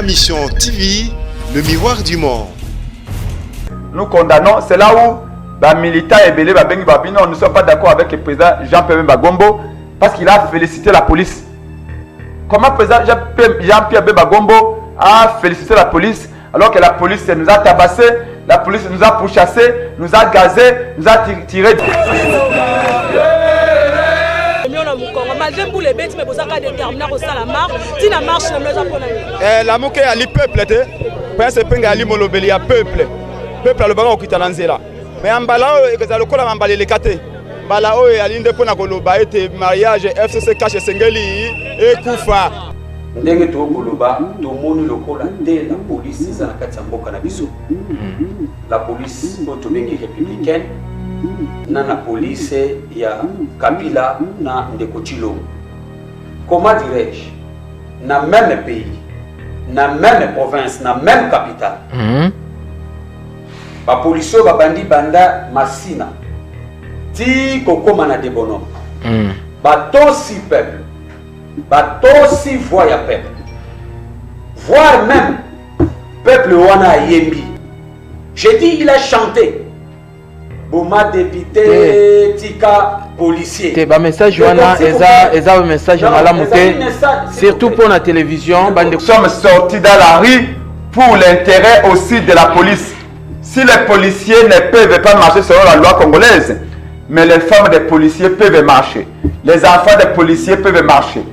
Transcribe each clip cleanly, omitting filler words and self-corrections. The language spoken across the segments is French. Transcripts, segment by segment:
Ma Mission TV, le miroir du monde. Nous condamnons, c'est là où les militants et Belé Babengi Babino ne sont pas d'accord avec le président Jean-Pierre Bagombo parce qu'il a félicité la police. Comment le président Jean-Pierre Bagombo a félicité la police alors que la police nous a tabassé, la police nous a pourchassé, nous a gazé, nous a tiré. La moquée à peuple, il peuple. Peuple le baga okita nanzela. Mais en bala que le kola mambale le kate. Bala o alinde pona koloba ete mariage FCC cache sengeli et kufa. Ndenge to koloba to moni lokola te la police za nakati mboka na biso. La police to bengi républicaine na police ya Kabila na Ndeko Tshilongo. Comment dirais-je? Na même pays, na même province, na même capitale. Ba police ba bandi banda Masina ti kokoma na debono ba tosi peuple ba tosi voya peuple voire même peuple wana yembi. J'ai dit il a chanté Boma député tika policier te ba message wana eza un message malamu te surtout pour la télévision. Nous sommes sortis dans la rue pour l'intérêt aussi de la police. Si les policiers ne peuvent pas marcher selon la loi congolaise, mais les femmes des policiers peuvent marcher. Les enfants des policiers peuvent marcher.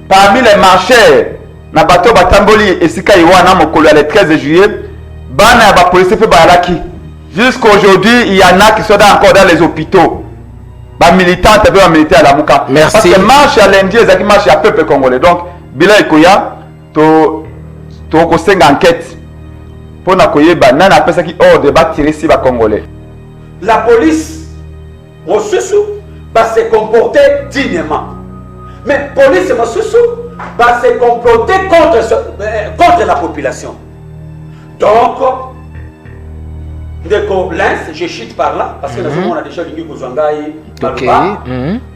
Parmi les marcheurs, Nabato Batamboli et Sika Iwana Mokolo le 13 juillet, Bana ba policiers peuvent balaki. Jusqu'à aujourd'hui, il y en a qui sont encore dans les hôpitaux. Ba militants peuvent militer à la Mouka. Merci. Parce que marche à lundi, et qui marche à peuple congolais. Donc, Bila Ikoya, to kosenga enquête. Pour na koyeba nana pesa ki ordre ba tirer si ba congolais. La police mosusu va se comporter dignement. Mais police mosusu va se comporter contre la population. Donc Ndeko Lens, je chute par là parce que nous on a déjà lingi kozwangai Baluba.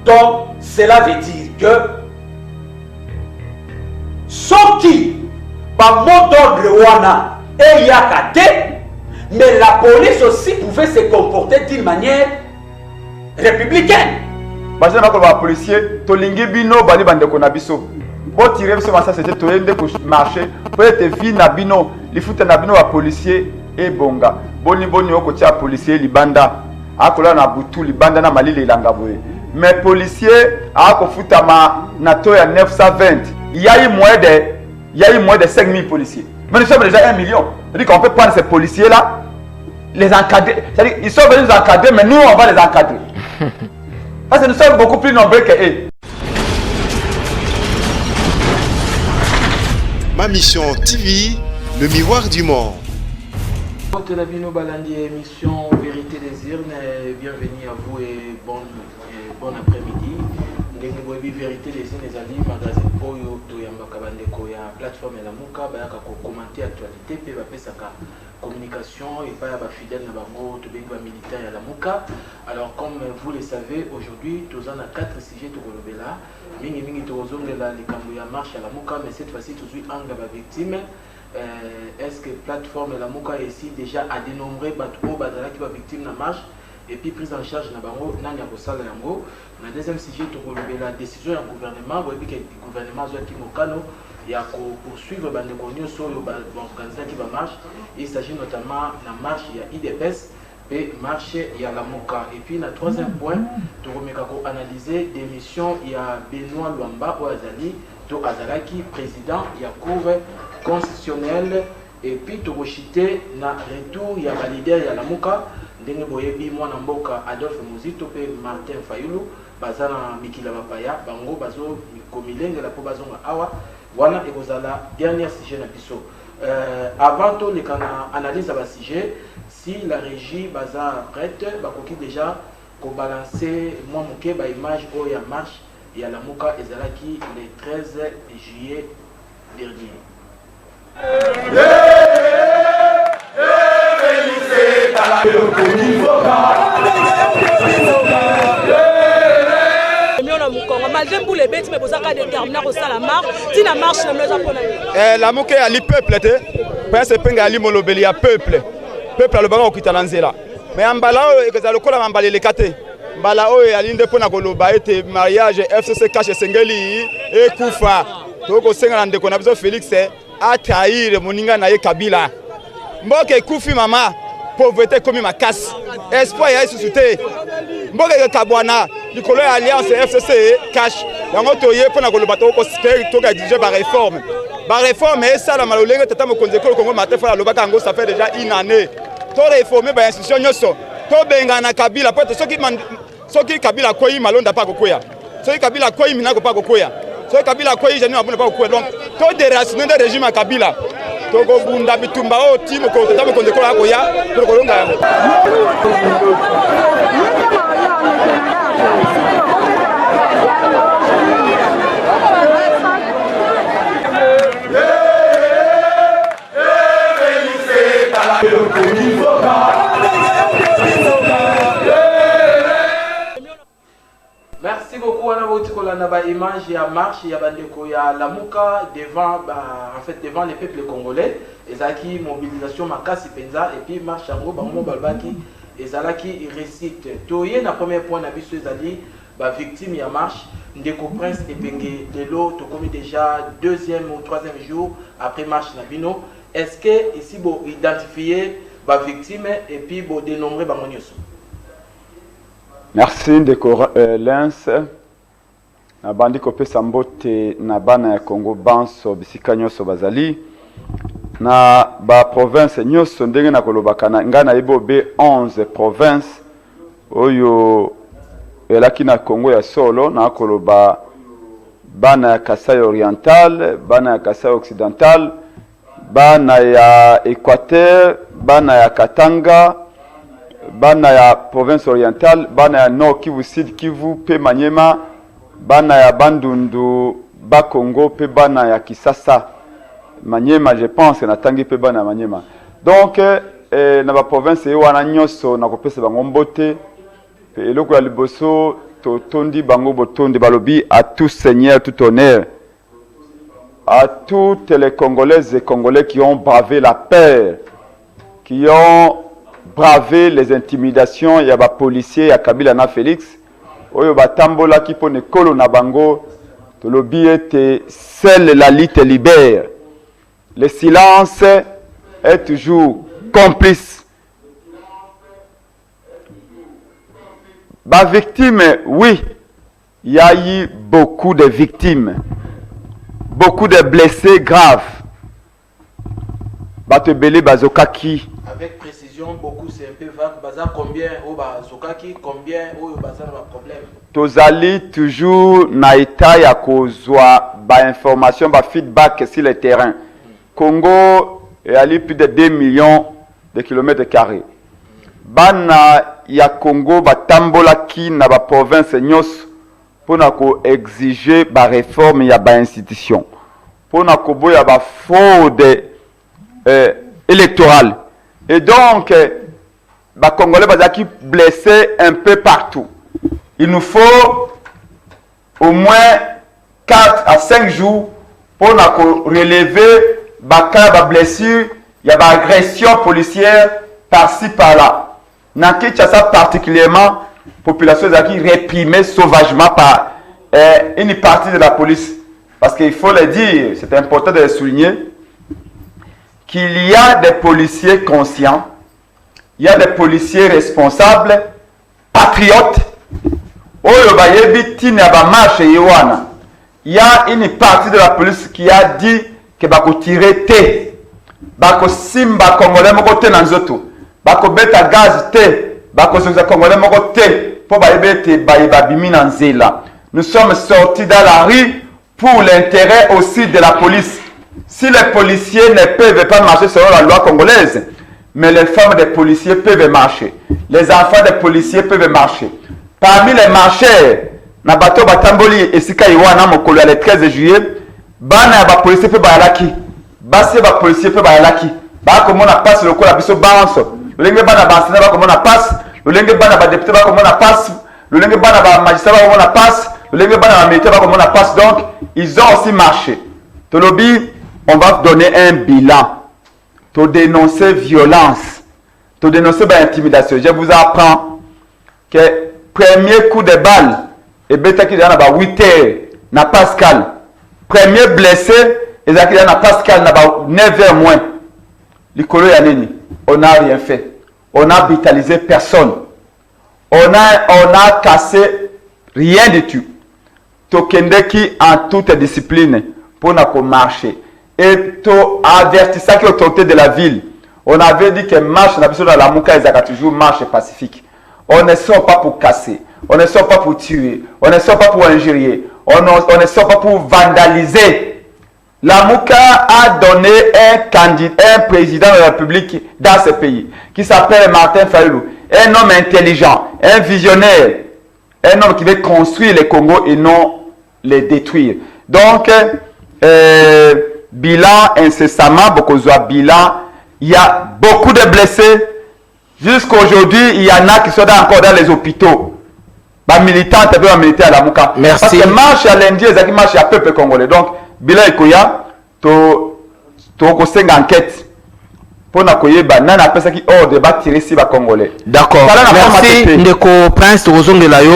Donc cela veut dire que ceux qui par mot d'ordre wana et il y a qu'à mais la police aussi pouvait se comporter d'une manière républicaine. Parce que les policiers, tolingi bino bali bande konabiso. Bon tirer ce matin c'était toyende pour marcher. Pour être vie na bino, il faut na bino ba policier et bonga. Boni oko tia policier libanda. Akola na butu libanda na malile langaboye. Mais policier akofuta ma na to ya 920. Il y a eu moins de 5000 policiers. Mais nous sommes déjà 1 million. C'est-à-dire qu'on peut prendre ces policiers-là, les encadrer. C'est-à-dire qu'ils sont venus nous encadrer, mais nous, on va les encadrer. Parce que nous sommes beaucoup plus nombreux qu'eux. Ma Mission TV, le miroir du monde. Telabino Balandi, émission Vérité des Urnes. Bienvenue à vous et bon après-midi. Ndenge Vérité des Urnes, les amis, magazine Oyo, Toyamba Kabandeko, ya plateforme la Muka, bayaka ko commenter actualité, pe bapesaka communication et pas ba fidèle na bango, to bengi ba militaire ya la Muka. Alors comme vous le savez, aujourd'hui, tous on a 4 sujets to kolobela. Mingi to ozongela likambo ya marche à la Muka, mais cette fois-ci tous anga ba victime. Est-ce que plateforme la Muka ici déjà a dénombré bato bazala qui va victime na marche? Et puis prise en charge na bango nani akosala yango. Na deuxième sujet to kolobela décision du gouvernement, voyez que le gouvernement soit qui mokano ya ko poursuivre bande konyo sur le organisateur qui va marche. Il s'agit notamment de la marche ya IDPS et marche ya la Muka. Et puis na troisième point to remeka ko analyser des missions ya Benoît Luamba ou Azali to Azalaki président ya cour constitutionnelle. Et puis to chité na retour ya leader ya la Muka. Ndenge boyebi mwana mboka Adolphe Muzito pe Martin Fayulu bazana mikila bapaya bango bazo komilenge la po bazonga awa wana ekozala dernier sujet na biso. Avant to les kana analyse ba sujet, si la régie baza prête bakoki déjà ko balancer moi moké ba image o ya marche ya la Muka ezalaki le 13 juillet dernier. malgré pour les bêtes mais bozaka déterminé ko sala marche tina marche na meza pona la moke ali peuple te prince penga ali molobeli ya peuple le bango okitana nzela mais ambala ekeza lokola mambale lekate mbala oyo ali nde pona koloba ete mariage FCC cache sengeli ekufa toko senga na ndeko na biso Félix a trahir moninga na ye Kabila mboka ekufi mama pauvreté komi makasi espoir ya suscité mboka kabwana likolo ya alliance FCC cache yango toye pona koloba toko exige ba réforme esala malolenge tata mokonzi ko Congo matefa lobaka ngo ça fait déjà une année to réformer ba institution nyoso to benga na Kabila pote soki Kabila koyi malonda pa kokoya soki Kabila koyi minako pa kokoya soki Kabila koyi jani mabuna pa kokoya donc to déraciner de régime ya Kabila to go bunda bitumba o timo ko tata mokonzi ko akoya to kolonga yango. Merci beaucoup Anna Boutikolana ba image ya marche ya bandeko ya Lamuka devant devant les peuples congolais ezaki mobilisation makasi penza et puis marche yango bango balbaki ezalaki récite toye na premier point na biso ezali ba victime ya marche ndeko Prince Epenge lelo to komi déjà deuxième ou troisième jour après marche na bino est-ce que ici bo identifier ba victime et puis bo dénombrer bango nyoso. Merci ndeko Lens na bandi kopesa mbote na bana ya Congo banso bisika nyonso bazali na ba province nyonso ndenge na kolobaka na ngana ibo B11 province oyo elaki na Congo ya solo na koloba bana ya Kasai oriental, bana ya Kasai occidental, bana ya Équateur, bana ya Katanga, bana ya province orientale, bana ya Nord Kivu, Sud Kivu, pe Maniema, bana ya Bandundu, Bakongo, pe bana ya Kisasa. Maniema, je pense, na tangi pe bana ya Maniema. Donc, na ba province wana nyoso na kopesa bango mbote, pe eloko ya liboso to tondi bango botondi balobi à tout seigneur, tout honneur, à toutes les Congolaises et Congolais qui ont bravé la peur, qui ont bravé les intimidations, il y a des policiers, il y a Kabila na Félix, oyo batambola ki pone kolo na bango, to lobi ete seule la lutte libère. Le silence est toujours complice. Ba victime, oui, il y a eu beaucoup de victimes, beaucoup de blessés graves. Batebele bazokaki. Avec précision, beaucoup c'est un peu vague. Baza combien au bazokaki, combien au baza na problème. Tozali toujours na état ya kozwa ba information, ba feedback sur le terrain. Congo est plus de 2 millions de kilomètres carrés. Bana ya Congo batambolaki na ba province nyos pona ko exiger ba réforme ya ba institution. Pona ko boya ba fraude électorale. Et donc ba Congolais bazaki blessés un peu partout. Il nous faut au moins 4 à 5 jours pour relever ba blessure, il y a ba agression policière par-ci par-là. Dans Kinshasa particulièrement, la population a réprimée sauvagement par une partie de la police. Parce qu'il faut le dire, c'est important de le souligner, qu'il y a des policiers conscients, il y a des policiers responsables, patriotes. Il y a une partie de la police qui a dit que bako tirer te, bako simba congolais moko te nanzoto, bako beta gaz te, bako soza congolais moko te, pour baibete baibabimi nanzela. Nous sommes sortis dans la rue pour l'intérêt aussi de la police. Si les policiers ne peuvent pas marcher selon la loi congolaise, mais les femmes des policiers peuvent marcher, les enfants des policiers peuvent marcher. Parmi les marcheurs, na bato batamboli esika iwana mokolo le 13 juillet, bana ba policier pe balaki, basi ba policier pe balaki, ba komona passe le kola biso banso, lolenge bana bansina ba komona passe, lolenge bana ba député ba komona passe, lolenge bana ba magistrat ba komona passe, Le militaire va comme on passe, donc ils ont aussi marché. Te lobby, on va donner un bilan. Te dénoncer violence. Te dénoncer intimidation. Je vous apprends que premier coup de balle, et bêta qui est dans 8 heures, na Pascal. Premier blessé, et qui est dans Pascal, na 9 heures moins. L'icolo Yaneni, on n'a rien fait. On n'a vitalisé personne. On a cassé rien du tout. Tokende qui en toute discipline pour nous marcher. Et to avertissant qui autorité de la ville. On avait dit que marche dans la Mouka et toujours marche pacifique. On ne sort pas pour casser. On ne sort pas pour tuer. On ne sort pas pour injurier. On ne sort pas pour vandaliser. La Mouka a donné un président de la République dans ce pays qui s'appelle Martin Fayulu. Un homme intelligent, un visionnaire, un homme qui veut construire le Congo et non les détruire. Donc, bilan incessamment, beaucoup de bilan. Il y a beaucoup de blessés. Jusqu'à aujourd'hui, il y en a qui sont encore dans les hôpitaux. Les militants, les militaires à la Mouka. Merci. Parce que marche à lundi, ils marchent à peuple congolais. Donc, bilan Ekoya, tu as une enquête. Pour nous koyeba nana apesa ki ordre ba tirer si ba congolais. D'accord. Merci ndeko Prince Rozongela yo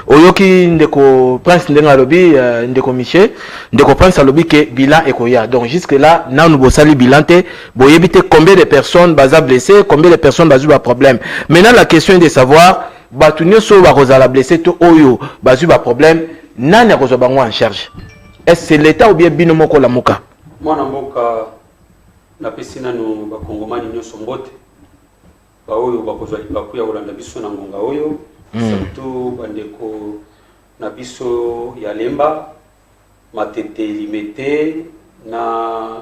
oyoki ndeko Prince ndenga lobi ndeko Miché ndeko Prince alobi ke bilan ekoya. Donc jusque là na nous bosali bilan te boyebi te combien de personnes baza blessées, combien de personnes bazu ba problème. Maintenant la question est de savoir batu nyoso ba kozala blessé to oyo bazu ba problème nani akozo bango en charge. Est-ce que c'est l'état ou bien bino moko la muka? Mwana mboka na pesi nanu bakongomani nyonso mbote baoyo bakozwa lipapu ya kolanda biso na ngonga oyo surtout bandeko na biso ya Lemba Matete Limete na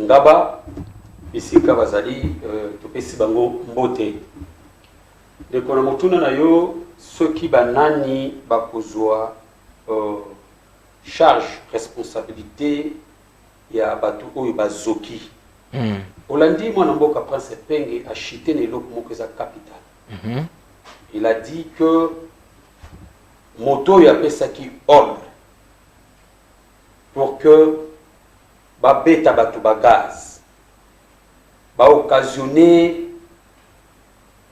Ngaba bisika bazali topesi bango mbote ndeko na motuna na yo soki banani bakozwa charge responsabilité ya batu oyo bazoki Olandi mwana mboka Prince Penge a chité neloko moko za capital. Il a dit que moto ya pesaki ordre pour que ba beta batu ba gaz ba occasionner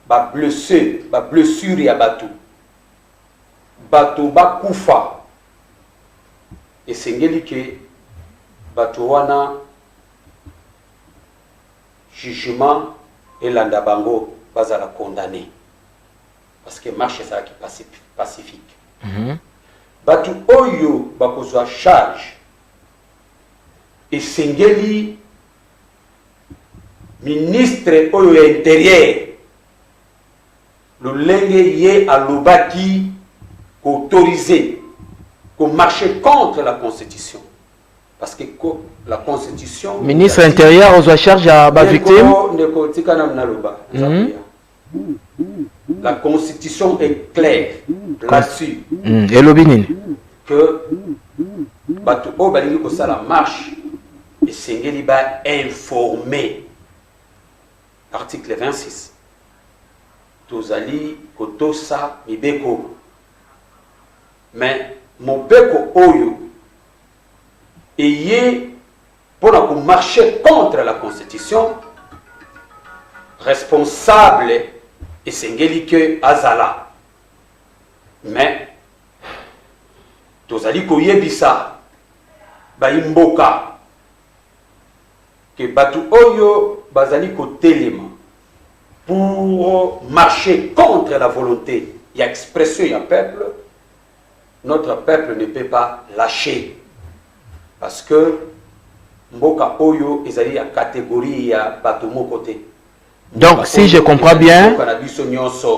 ba blessure ya batu ba kufa et sengeli ke batu wana jugement et landabango bazala condamné parce que marche ça qui pacifique. Batu oyo bakozwa charge et sengeli ministre oyo ya intérieur lolenge ye alobaki autoriser qu'on marche contre la constitution. Parce que la constitution... Ministre intérieur, on doit charge à la victime. La constitution est claire là-dessus. Et l'obinin. Que Batu O Balingi ko la marche et Sengeli ba informé. Article 26. Tozali Kotosa Mibeko. Mais mon beko oyo et pour marcher contre la constitution responsable et Sengelike Azala. Mais tozali koyebisa ba imboka que batu oyo bazali ko telema pour marcher contre la volonté et expression du peuple. Notre peuple ne peut pas lâcher. Parce que Mboka Oyo est la catégorie ya Batomo côté. Donc si je comprends bien,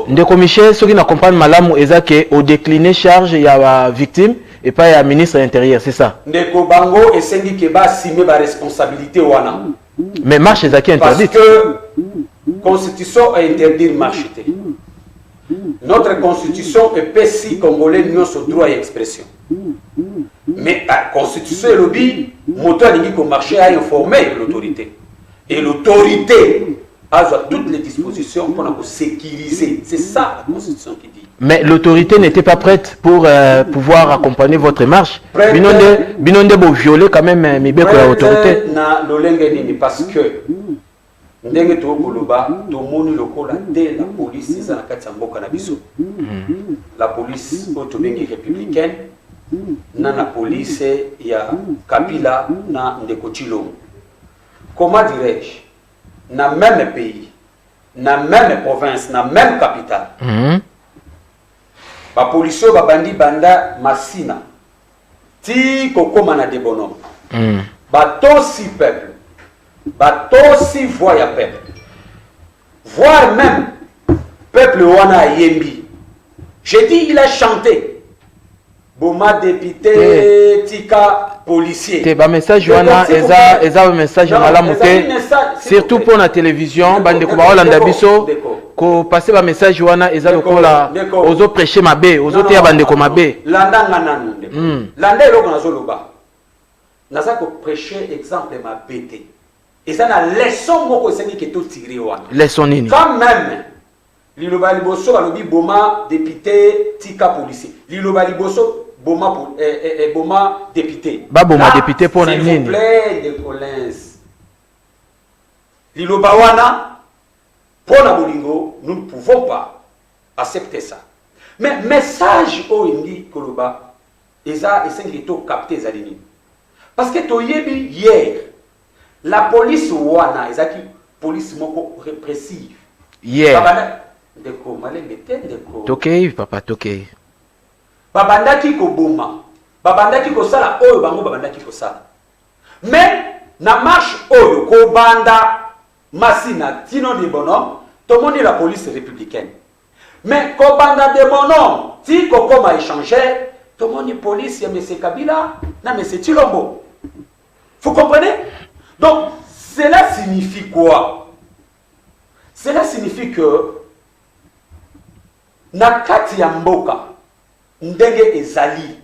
Ndeko Michel, ceux qui ne comprennent malamu est que au décliné charge il y a la victime et pas il y a ministre intérieur, c'est ça. Ndeko Bango et Sengi Keba assumer la responsabilité wana. Mais marche est qui interdit. Parce que constitution a interdit marche. Notre constitution est pessi congolais nous sur droit à expression. Mais la constitution est lobby, moteur dit qu'au marché a informé l'autorité. Et l'autorité a toutes les dispositions pour sécuriser. C'est ça la constitution qui dit. Mais l'autorité n'était pas prête pour pouvoir accompagner votre marche. Binonde bo violer quand même mibeko ya autorité. Na lolenge nini parce que ndenge to koloba to moni lokola de la police za na kati ya mboka na biso. La police otobengi républicaine na police ya Kabila na Ndeko Tshilombo. Comment dirais-je, na même pays, na même province, na même capitale. Ba police ba bandi banda Masina ti kokoma na de bonhomme. Ba tosi peuple, ba tosi voya peuple, voire même peuple wana yembi. J'ai dit il a chanté. Boma député tika policier. Te ba message wana eza message malamu te. Surtout pour la télévision bande ko ba Holanda biso ko passer ba message wana eza lokola ozo prêcher mabe, ozo te ya bande ko mabe. Landa ngananu ndeko. Landa eloko nazo loba. Naza ko prêcher exemple mabe te. Eza na leçon moko esengi ke to tirer wana. Leçon nini? Quand même Liloba liboso balobi boma député tika policier. Liloba liboso boma boma député. Ba boma député pour nini? S'il vous plaît de Collins. Liloba wana pour na bolingo, nous ne pouvons pas accepter ça. Mais message au indi koloba eza esengi to capter za nini? Parce que to yebi hier la police wana ezaki police moko répressive. Hier. Ndeko malembe te ndeko Tokei papa tokei. Babandaki ko boma. Babandaki ko sala oyo bango babandaki ko sala. Mais na marche oyo ko banda Masina tino de bonhomme, tout le monde est la police républicaine. Mais ko banda de bonhomme, ti ko koma échanger, tout le monde est police ya M. Kabila, na M. Tshilombo. Vous comprenez? Donc cela signifie quoi? Cela signifie que na kati ya mboka ndenge ezali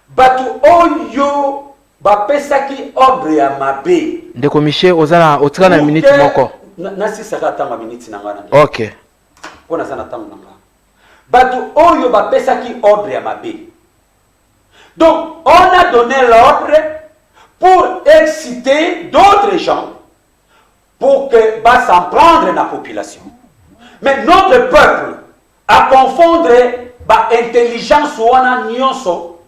batu oyo bapesaki ordre ya mabe Ndeko Michel ozana otika na minute moko. Na sisaka tanga minute na ngana. OK. Pona sana tanga ngana. Batu oyo bapesaki ordre ya mabe. Donc on a donné l'ordre pour exciter d'autres gens pour que va s'en prendre la population. Mais notre peuple a confondre ba intelligence wana nyonso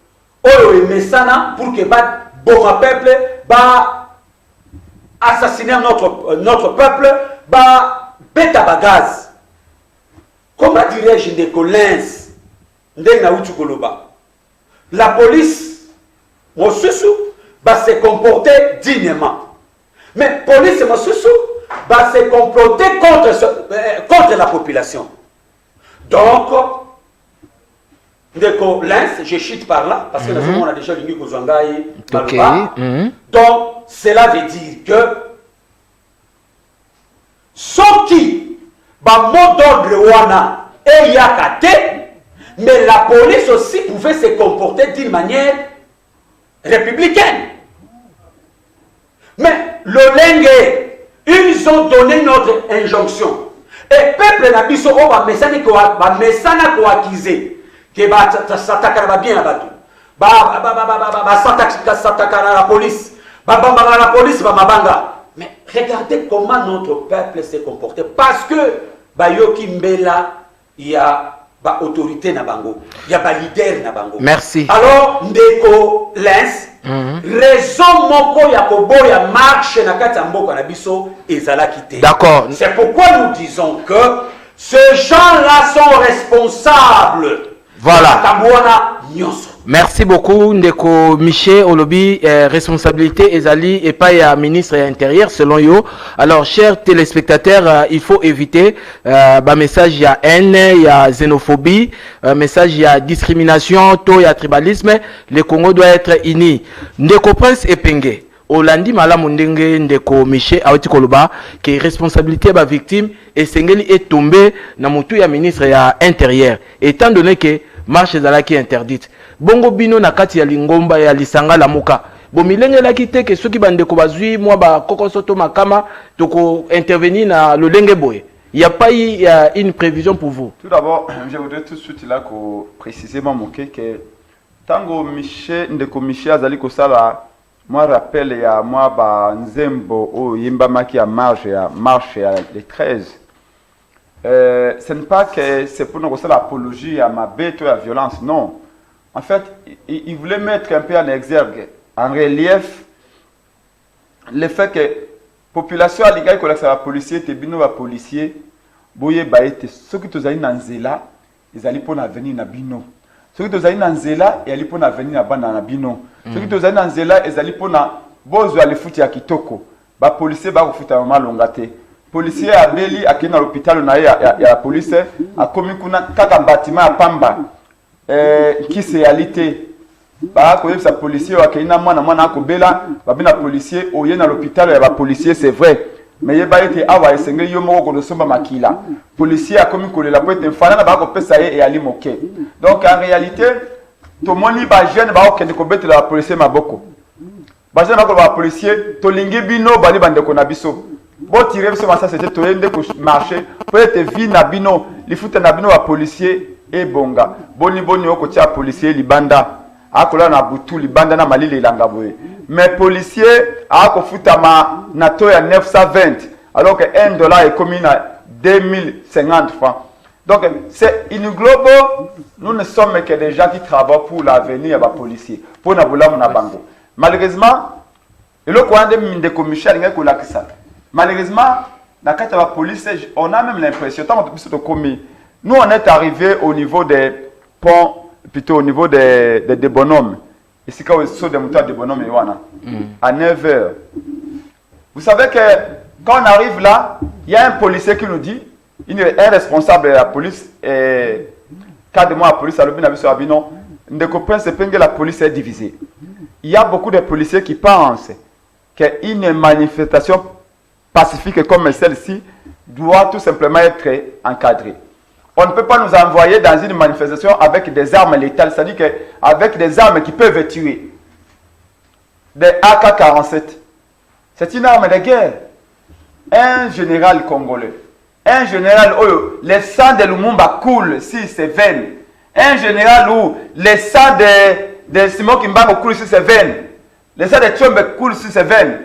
oyo emesana pour que ba bon peuple ba assassiner notre peuple ba beta bagaz. Comment dirais-je de Collins ndenga utu koloba? La police mosusu va se comporter dignement. Mais police mosusu va se comploter contre la population. Donc, Ndeko Lens, je chute par là, parce que nous on a déjà l'Ingi Kozwangaï. Donc, cela veut dire que ceux qui, par mot d'ordre wana, et yakate, mais la police aussi pouvait se comporter d'une manière républicaine. Mais le Lengue, ils ont donné notre injonction. Et peuple na biso o ba mesana ko akize ke ba sataka ba bien abatu. Ba sataka la police, ba bamba la police ba mabanga. Mais regardez comment notre peuple s'est comporté parce que ba yoki mbela ya ba autorité na bango, ya ba leader na bango. Merci. Alors Ndeko Lens raison moko ya koboya marche na kati ya mboka na biso ezalaki te. D'accord. C'est pourquoi nous disons que ces gens-là sont responsables. Voilà. Nyonso. Merci beaucoup Ndeko Michel Olobi, responsabilité ezali et pas ya ministre intérieur selon yo. Alors chers téléspectateurs, il faut éviter ba message ya haine, ya xénophobie, message ya discrimination, to ya tribalisme. Le Congo doit être uni. Ndeko Prince Epenge Olandi malamu ndenge Ndeko Michel aweti koloba que responsabilité ba victime et sengeli est tombé na mutu ya ministre ya intérieur étant donné que marche ezalaki interdite. Bongo bino na kati ya lingomba ya lisanga la muka. Bo milenge la kite ke soki bande ko bazui mwa ba kokosoto makama toko intervenir na lolenge boye. Il n'y a pas eu une prévision pour vous? Tout d'abord, je voudrais tout de suite là précisément moquer que tango ndeko Michel azali kosala moi rappelle ya moi ba nzembo o yimba maki ya marche ya les 13. Ce n'est pas que c'est pour nous l'apologie à ma bête ou à la violence, non. En fait, il voulait mettre un peu en exergue, en relief, le fait que la population a l'égard que la policier, les policiers, boye baete, ceux qui sont allés dans Zela, ils allaient pour venir dans Bino. Ceux qui sont allés dans Zela, ils allaient pour venir dans Bino. Ceux qui sont allés dans Zela, ils allaient pour bozo aller foutre à Kitoko. Ba policier ba foutre à malongate. Policier a beli à l'hôpital na ya police a commis kuna kaka bâtiment à Pamba. Qui c'est réalité? Ba ko yebisa policier wa kina mwana ko bela ba bina policier oye na l'hôpital ya ba policier c'est vrai. Mais yeba été awa esengeli yo moko ko somba makila. Policier a commis ko la poete mfana na ba ko pesa ye ali moke. Donc en réalité to moni ba jeune ba okende ko betela la policier maboko. Ba jeune ba ko ba policier to lingi bino bali bande ko na biso. Bon tirer ce matin c'était to yende ko marcher peut-être vie na bino li futa na bino ba policier et bonga boni oko tia policier libanda akola na butu libanda na malile ilanga boye mais policier ako futa ma na to ya 920 alors que $1 est commis à 2050 francs. Donc c'est une global, nous ne sommes que des gens qui travaillent pour l'avenir des policiers pour na bula na bango. Malheureusement le coin de commissaire nga ko lakisa. Malheureusement, dans la police, on a même l'impression, nous on est arrivé au niveau des ponts, plutôt au niveau des bonhommes. Ici, quand on saute des moutons des bonhommes, à 9h. Vous savez que quand on arrive là, il y a un policier qui nous dit, un responsable de la police, cadre de la police, la police est divisée. Il y a beaucoup de policiers qui pensent qu'une manifestation pacifique comme celle-ci doit tout simplement être encadrée. On ne peut pas nous envoyer dans une manifestation avec des armes létales, c'est-à-dire qu'avec des armes qui peuvent tuer. Des AK-47. C'est une arme de guerre. Un général congolais, un général où le sang de Lumumba coule sur ses veines, un général où le sang de Simon Kimbango coule sur ses veines, le sang de Tchombe coule sur ses veines,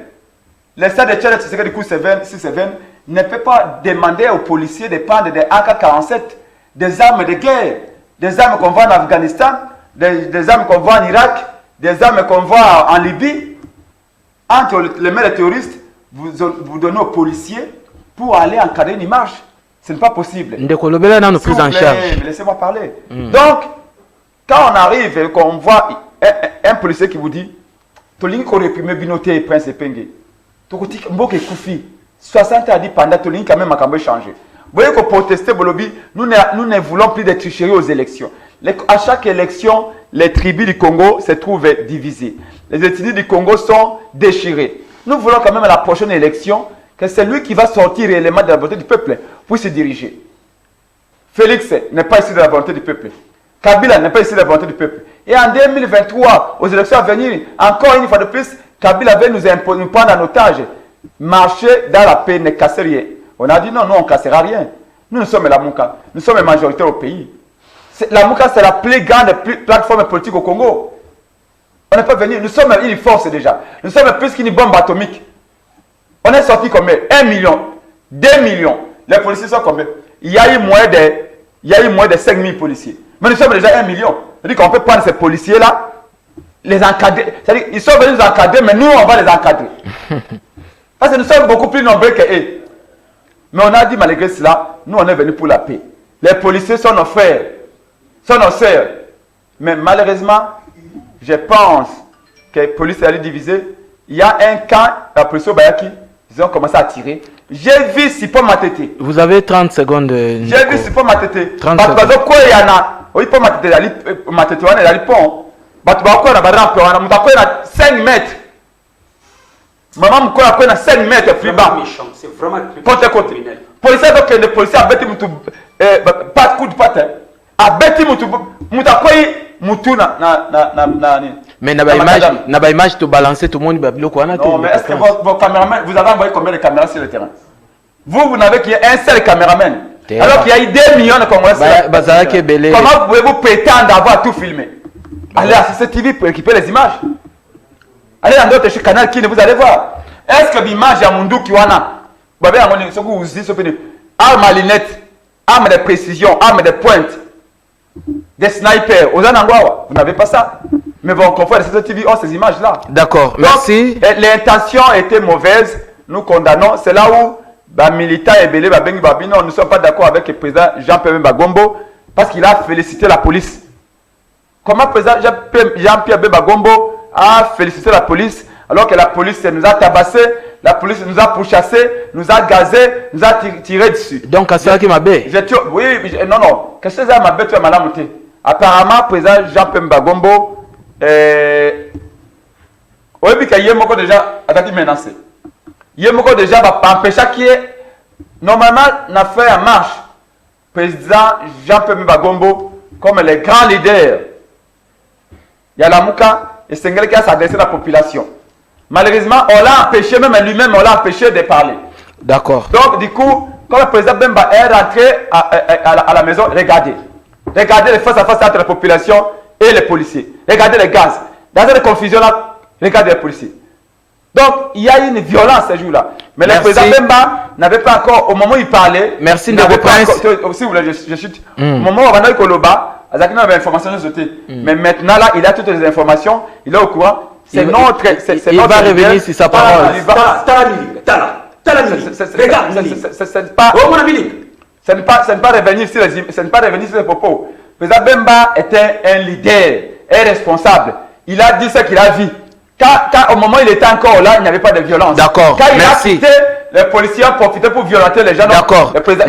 le sang de Tchombe coule sur ses veines, ne peut pas demander aux policiers de prendre des AK-47, des armes de guerre, des armes qu'on voit en Afghanistan, des armes qu'on voit en Irak, des armes qu'on voit en Libye. Entre les mains des terroristes, vous donnez aux policiers pour aller encadrer une marche. Ce n'est pas possible. Laissez-moi parler. Donc, quand on arrive et qu'on voit un policier qui vous dit Tolingi ko réprimer binoté Prince Epenge. Tokoti mboke kufi. 60 ans dit pendant Tolingi quand même a changé. Vous voyez qu'on protestait Bolobi, nous ne voulons plus de tricheries aux élections. À chaque élection, les tribus du Congo se trouvent divisées. Les ethnies du Congo sont déchirées. Nous voulons quand même à la prochaine élection que c'est lui qui va sortir réellement de la volonté du peuple pour se diriger. Félix n'est pas issu de la volonté du peuple. Kabila n'est pas issu de la volonté du peuple. Et en 2023, aux élections à venir, encore une fois de plus, Kabila veut nous prendre en otage. Marcher dans la paix ne casse rien. On a dit non, nous on ne cassera rien. Nous sommes la Mouka. Nous sommes majoritaires au pays. La Mouka, c'est la plus grande plateforme politique au Congo. On n'est pas venu. Nous sommes une force déjà. Nous sommes plus qu'une bombe atomique. On est sorti combien? 1 million, 2 millions. Les policiers sont combien? Il y a eu moins de 5 000 policiers. Mais nous sommes déjà 1 million. C'est-à-dire qu'on peut prendre ces policiers-là, les encadrer. C'est-à-dire qu'ils sont venus nous encadrer, mais nous, on va les encadrer. Parce que nous sommes beaucoup plus nombreux qu'eux. Mais on a dit, malgré cela, nous, on est venus pour la paix. Les policiers sont nos frères, sont nos sœurs. Mais malheureusement, je pense que la police est divisée. Il y a un camp, la police au Bayaki, ils ont commencé à tirer. J'ai vu Sipo Matete. Vous avez 30 secondes. J'ai vu Sipo Matete. 30 secondes. Oui, Sipo Matete, on est dans le pont. Il y a 5 mètres. Maman mko na 5 mètres plus bas. C'est vraiment criminel. Policier donc les policiers a bêti mutu pas coup de patte. A bêti mutu mutu na mais na ba image to balancer tout le monde babilo ko na. Non mais est-ce que vos caméramans vous avez envoyé combien de caméras sur le terrain? Vous n'avez qu'un seul caméraman. Alors qu'il y a eu 2 millions de Congolais. Comment pouvez-vous prétendre avoir tout filmé? Allez à CCTV pour récupérer les images. Allez dans d'autres canaux qui ne vous allez voir. Est-ce que l'image à Mundu Kiwana, armes à lunettes, armes de précision, armes de pointe, des snipers, vous n'avez pas ça. Mais vos confrères de CCTV ont ces images-là. D'accord, merci. L'intention était mauvaise, nous condamnons. C'est là où les militants et Belé Babengi Babino ne sont pas d'accord avec le président Jean-Pierre Bagombo parce qu'il a félicité la police. Comment le président Jean-Pierre Bagombo a félicité la police alors que la police nous a tabassé, la police nous a pourchassé, nous a gazé, nous a tiré dessus. Donc, à ça qui m'a bé. Oui, non. Qu'est-ce que ça m'a bé, tu as mal monté. Apparemment, le président Jean-Pierre Bagombo, oui, il y a déjà attaqué menacé. Il y a déjà empêché qu'il y ait normalement n'a fait en marche. Président Jean-Pierre Bagombo, comme les grands leaders, il y a la Mouka et Senghel qui a s'adressé à la population. Malheureusement, on l'a empêché, même lui-même, on l'a empêché de parler. D'accord. Donc, du coup, quand le président Bemba est rentré à la maison, regardez. Regardez les face-à-face entre la population et les policiers. Regardez les gaz. Dans cette confusion-là, regardez les policiers. Donc, il y a eu une violence ce jour-là. Mais le président Bemba n'avait pas encore, au moment où il parlait, merci de vos princes. Si vous voulez, je chute. Au moment où on a eu Koloba, Azakina avait l'information de sauter. Mais maintenant, là, il a toutes les informations, il est au courant. C'est notre. Il va revenir sur sa parole. Ce n'est pas revenir sur les propos. Le président Bemba était un leader, un responsable. Il a dit ce qu'il a vu. Quand au moment où il était encore là, il n'y avait pas de violence. D'accord. Quand il merci. a quitté, les policiers ont profité pour violenter les gens. D'accord. Le président,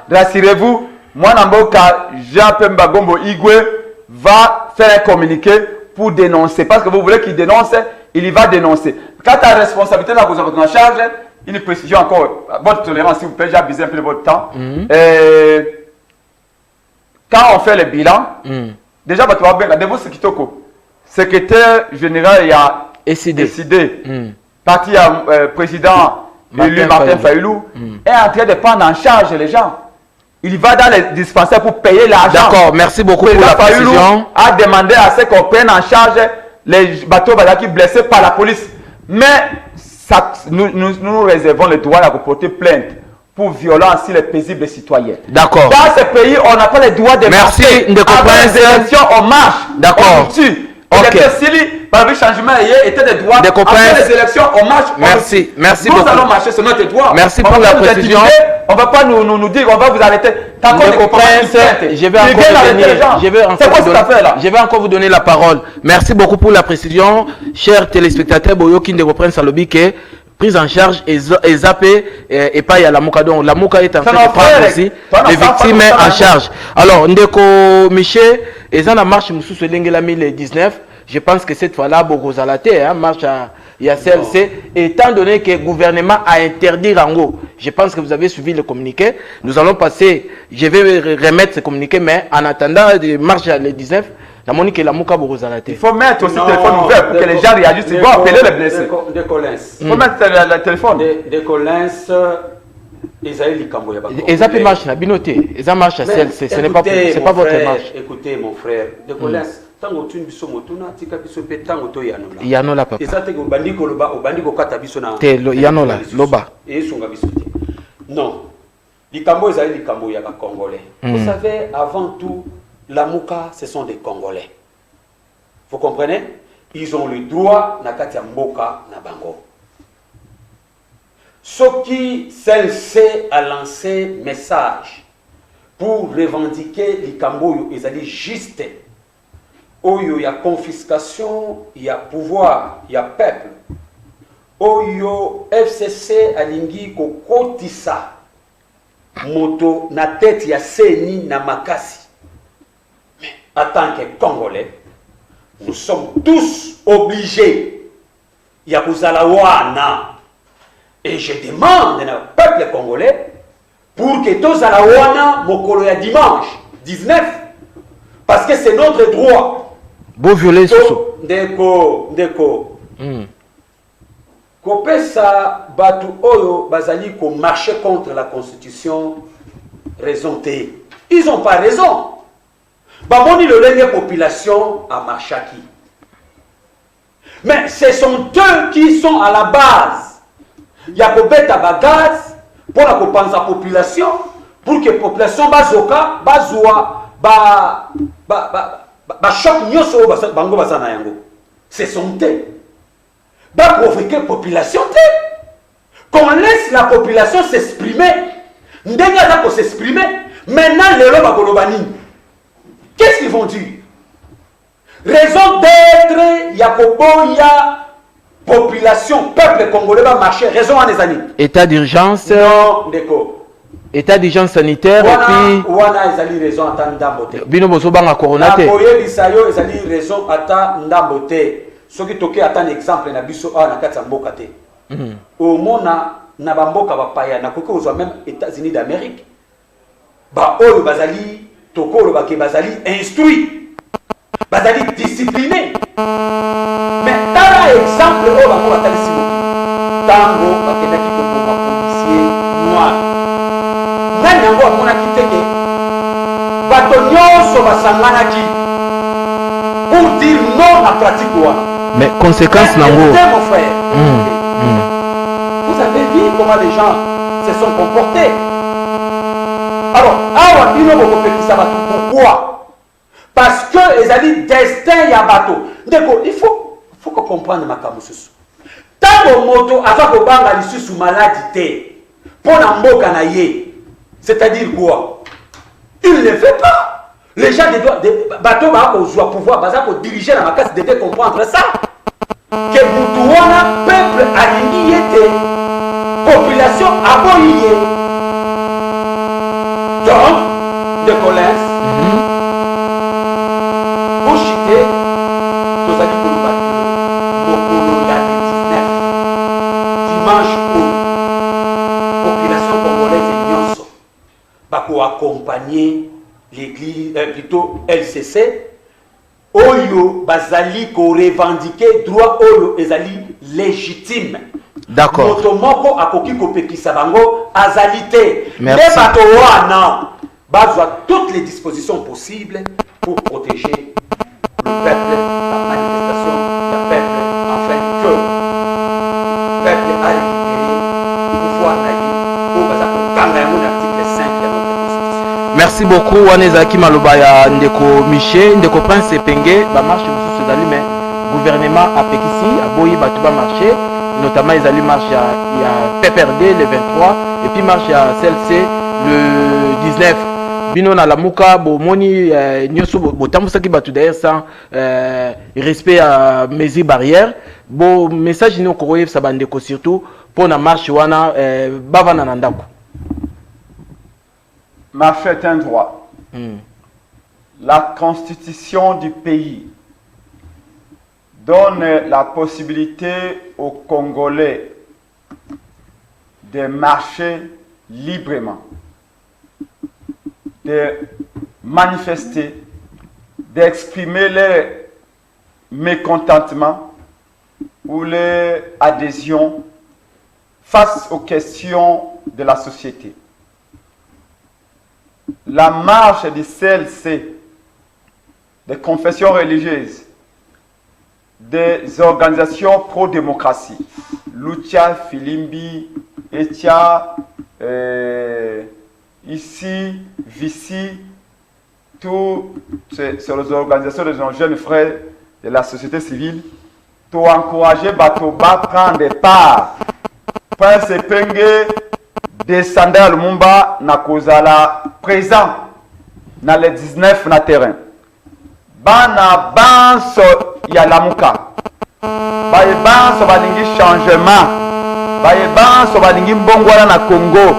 rassurez-vous, moi, Namboka, Jean-Pierre Bagombo Igwe va faire un communiqué pour dénoncer. Parce que vous voulez qu'il dénonce, il y va dénoncer. Quand ta responsabilité là, vous avez en charge, une précision encore, votre tolérance, s'il vous plaît, j'ai abusé un peu de votre temps. Quand on fait le bilan, déjà, votre Kitoko, secrétaire général, il y a décidé, parti président élu Martin Fayoulou, est en train de prendre en charge les gens. Il va dans les dispensaires pour payer l'argent. D'accord, merci beaucoup pour la précision. A demandé à ce qu'on prenne en charge les bateaux qui blessés par la police. Mais ça, nous réservons le droit à porter plainte pour violence sur les paisibles citoyens. D'accord. Dans ce pays, on n'a pas le droit de marcher. Merci de comprendre. Avant les élections, on marche. D'accord. On tue. Ok. Par le changement était des droits. Après les élections, on marche. Merci. Merci beaucoup. Nous allons marcher, c'est notre droit. Merci pour la précision. On ne va pas nous dire, on va vous arrêter. Je vais encore vous donner la parole. Merci beaucoup pour la précision. Chers téléspectateurs, Boyoki de reprendre Salobike, prise en charge et zappé et pas à la Mouka. Donc la Mouka est en train de prendre aussi les victimes en charge. Alors, Ndeko Miché, et ça la marche Moussou Selengela 2019. Je pense que cette fois-là, Bogozalate, marche à CLC, étant donné que le gouvernement a interdit Rango. Je pense que vous avez suivi le communiqué. Nous allons passer, je vais remettre ce communiqué, mais en attendant, marche à le 19, la Monique et la Mouka Bogozalate. Il faut mettre aussi le téléphone ouvert pour que les gens réagissent. Ils vont appeler les blessés. Il faut mettre le téléphone. Des collins. Et ça peut marcher, binoté. Et ça marche à CLC. Ce n'est pas votre marche. Écoutez, mon frère, des collins. Tango tuni biso motuna tika biso pe tango to yanola yanola papa ezate ko bandiko loba obandiko kata biso na te yanola loba et sunga biso te non likambo ezali likambo ya ba congolais vous savez avant tout la Mouka ce sont des congolais vous comprenez ils ont le droit na kati ya mboka na bango Soki CLC a lancé message pour revendiquer likambo ezali juste. Oyo ya confiscation, il y a pouvoir, il y a peuple. Oyo FCC alingi kokotisa moto na tête ya Seni na Makasi. Mais en tant que Congolais, nous sommes tous obligés ya kozala wana. Et je demande au peuple congolais pour que tozala wana mokolo ya dimanche 19 parce que c'est notre droit. Beau violet, Ndeko. kopesa batu oyo bazali ko marcher contre la constitution raison te. Ils n'ont pas raison. Bamoni le lenge population a marchaki. Mais ce sont eux qui sont à la base. Il y a kobeta bagaz pour la kopanza population pour que population bazoka bazwa ba choc nyoso bango basana yango. Ce sont eux. Ba provoquer population te. Qu'on laisse la population s'exprimer. Ndenga za ko s'exprimer. Maintenant les loba kolobani. Qu'est-ce qu'ils vont dire? Raison d'être, Yakoboya, population, peuple congolais va marcher. Raison en les années. État d'urgence. Non, d'accord. État d'urgence sanitaire Wana, et puis. Wana, ils ont raison à ta ndambote. Bino bozobanga corona te. Nakoye bisayo, ils ont raison à ta ndambote. Ce qui toque à un exemple, na biso a na katsamboka te. Au mona na bamboka bapaya na koko aux même États-Unis d'Amérique. Ba oyo bazali tokolo bake bazali instruit. Bazali discipliné. Mais tala exemple oyo bango batali simo. Tango bakendaki koboma policier noir. Nani yango amonaki teke bato nyonso basanganaki pour dire non à pratique wana. Mais conséquence nango. Écoutez mon frère. Vous avez vu comment les gens se sont comportés. Alors, awa bino bokopekisa bato pourquoi? Parce que les alliés destin ya bato. Ndeko, il faut que comprendre makambo susu. Tango moto aza kobanga lisusu maladie te. Pona mboka na ye. C'est-à-dire quoi? Il ne le fait pas. Les gens de bateau ba ko joie pouvoir baza ko diriger na makasi de comprendre ça. Que Boutouana, peuple alingi yete, population aboyé. Donc, de colère, pour chiter, nous allons pour nous battre au la 19, dimanche où population congolaise et nyonso, bako accompagner l'église, plutôt LCC, Oyo bazali ko revendiquer droit oyo ezali légitime. D'accord. Motomoko akoki ko pekisa bango azalité. Merci. Les bateaux wana bazwa toutes les dispositions possibles pour protéger le peuple, la manifestation du peuple afin que le peuple a récupéré le pouvoir naïf au bazako kanga yango article 5 de notre constitution. Merci beaucoup Wanezaki Malobaya Ndeko Miché, Ndeko Prince Epenge, ba marche mususu ezali mais gouvernement a pekisi aboyi batu ba marché, notamment ezali marche ya PPRD le 23 et puis marche ya CLC le 19. Bino na lamuka bo moni nyoso botambusaki batu d'ailleurs sans respect à mesures barrières. Bo message ni okoroye sa bandeko surtout pour na marche wana bavana na ndako. Marcher est un droit. La constitution du pays donne la possibilité aux Congolais de marcher librement, de manifester, d'exprimer leur mécontentement ou leur adhésion face aux questions de la société. La marche du CLC, des confessions religieuses, des organisations pro-démocratie, Lucha, Filimbi, Etia, ici, Vici, toutes ces organisations de nos jeunes frères de la société civile, pour encourager Batoba à prendre part. Prince Epenge, descendant à Lumumba, na kozala présent dans les 19 na terrain. Bana banso ya lamuka. Baye banso balingi changement. Baye banso balingi mbongwana na Congo.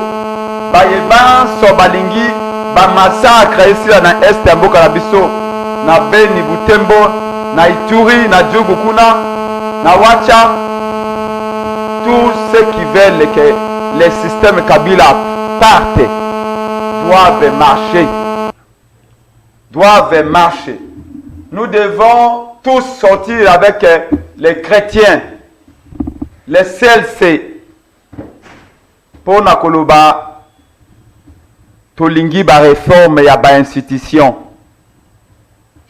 Baye banso balingi ba massacre ici na est ya mboka na biso. Na Beni, Butembo, na Ituri, na Djougou kuna, na Wacha. Tous ceux qui veulent que les systèmes Kabila partent doivent marcher. Nous devons tous sortir avec les chrétiens le CLC pour na koloba tolingi ba réforme ya ba institution.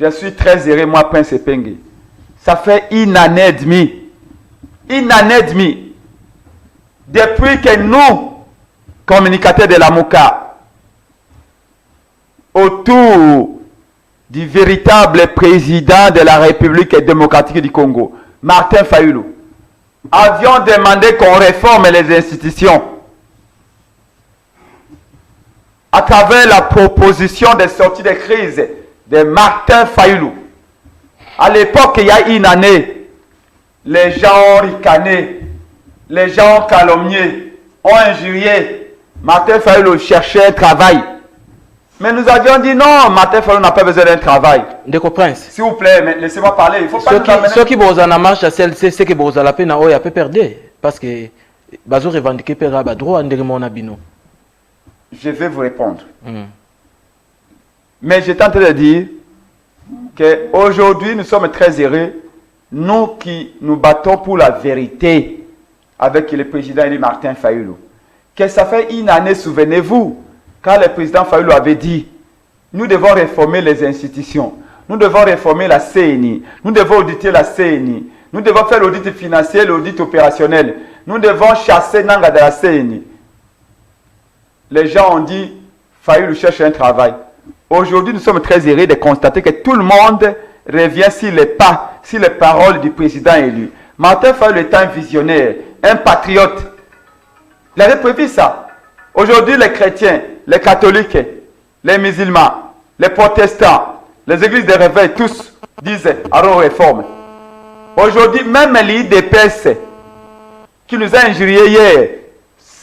Je suis très heureux, moi, Prince Epenge. Ça fait une année et demie. Une année et demie. Depuis que nous, communicateurs de la MOCA, autour du véritable président de la République démocratique du Congo, Martin Fayulu, avions demandé qu'on réforme les institutions à travers la proposition de sortie de crise de Martin Fayulu. À l'époque, il y a une année, les gens ont ricané, les gens ont calomnié, ont injurié. Martin Fayulu cherchait un travail. Mais nous avions dit non, Martin Fayulu n'a pas besoin d'un travail. Ndeko Prince. S'il vous plaît, laissez-moi parler. Il faut pas nous amener... Ceux qui vont en marche à CLC, c'est que vous la peine à eux, peu perdre. Parce que bazo revendiquer perdre ba droit en mon abino. Je vais vous répondre. Mais j'étais en train de dire qu'aujourd'hui, nous sommes très heureux, nous qui nous battons pour la vérité avec le président Martin Fayulu. Que ça fait une année, souvenez-vous, quand le président Fayulu avait dit, nous devons réformer les institutions, nous devons réformer la CNI, nous devons auditer la CNI, nous devons faire l'audit financier, l'audit opérationnel, nous devons chasser Nanga de la CNI. Les gens ont dit, Fayulu cherche un travail. Aujourd'hui, nous sommes très heureux de constater que tout le monde revient sur les pas, sur les paroles du président élu. Martin Fayulu est un visionnaire, un patriote. Il avait prévu ça. Aujourd'hui, les chrétiens, les catholiques, les musulmans, les protestants, les églises de réveil, tous disent allons réforme. Aujourd'hui, même l'IDPS qui nous a injuriés hier,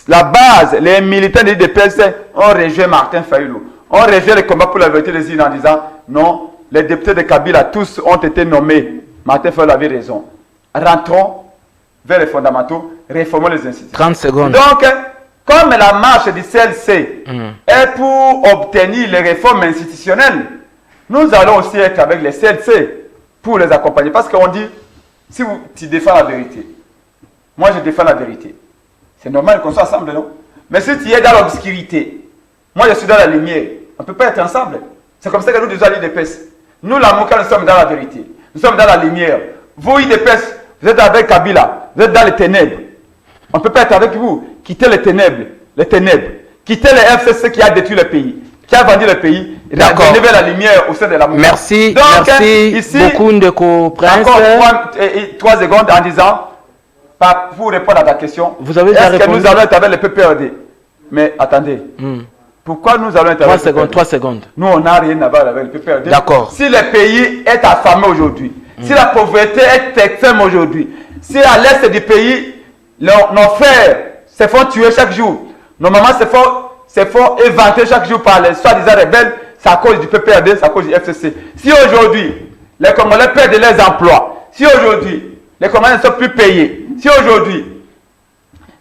la base, les militants de l'IDPS ont rejoint Martin Fayulu. On rejoint le combat pour la vérité des îles en disant non, les députés de Kabila tous ont été nommés. Martin Fayulu avait raison. Rentrons vers les fondamentaux, réformons les institutions. 30 secondes. Donc, comme la marche du CLC est pour obtenir les réformes institutionnelles, nous allons aussi être avec les CLC pour les accompagner. Parce qu'on dit, si tu défends la vérité, moi je défends la vérité. C'est normal qu'on soit ensemble, non? Mais si tu es dans l'obscurité, moi je suis dans la lumière, on ne peut pas être ensemble. C'est comme ça que nous disons à l'IDPS. Nous, la MOCA, nous sommes dans la vérité. Nous sommes dans la lumière. Vous, IDPS, vous êtes avec Kabila, vous êtes dans les ténèbres. On ne peut pas être avec vous. Quittez les ténèbres. Les ténèbres. Quittez les FCC qui a détruit le pays, qui a vendu le pays. Venez vers la lumière au sein de la MOCA. Merci, donc, merci ici, beaucoup Ndeko Prince. Encore 3 secondes en disant, pour répondre à ta question, vous avez déjà est-ce que répondu? nous allons être avec le PPRD? Mais attendez. Pourquoi nous allons être avec le PPRD? 3 secondes. Nous, on n'a rien à voir avec le PPRD. D'accord. Si le pays est affamé aujourd'hui, si la pauvreté est extrême aujourd'hui, si à l'est du pays, nos frères se font tuer chaque jour, nos mamans se font éventer chaque jour par les soi-disant rebelles, c'est à cause du PPRD, c'est à cause du FCC. Si aujourd'hui, les Congolais perdent leurs emplois, si aujourd'hui, les Congolais ne sont plus payés, si aujourd'hui,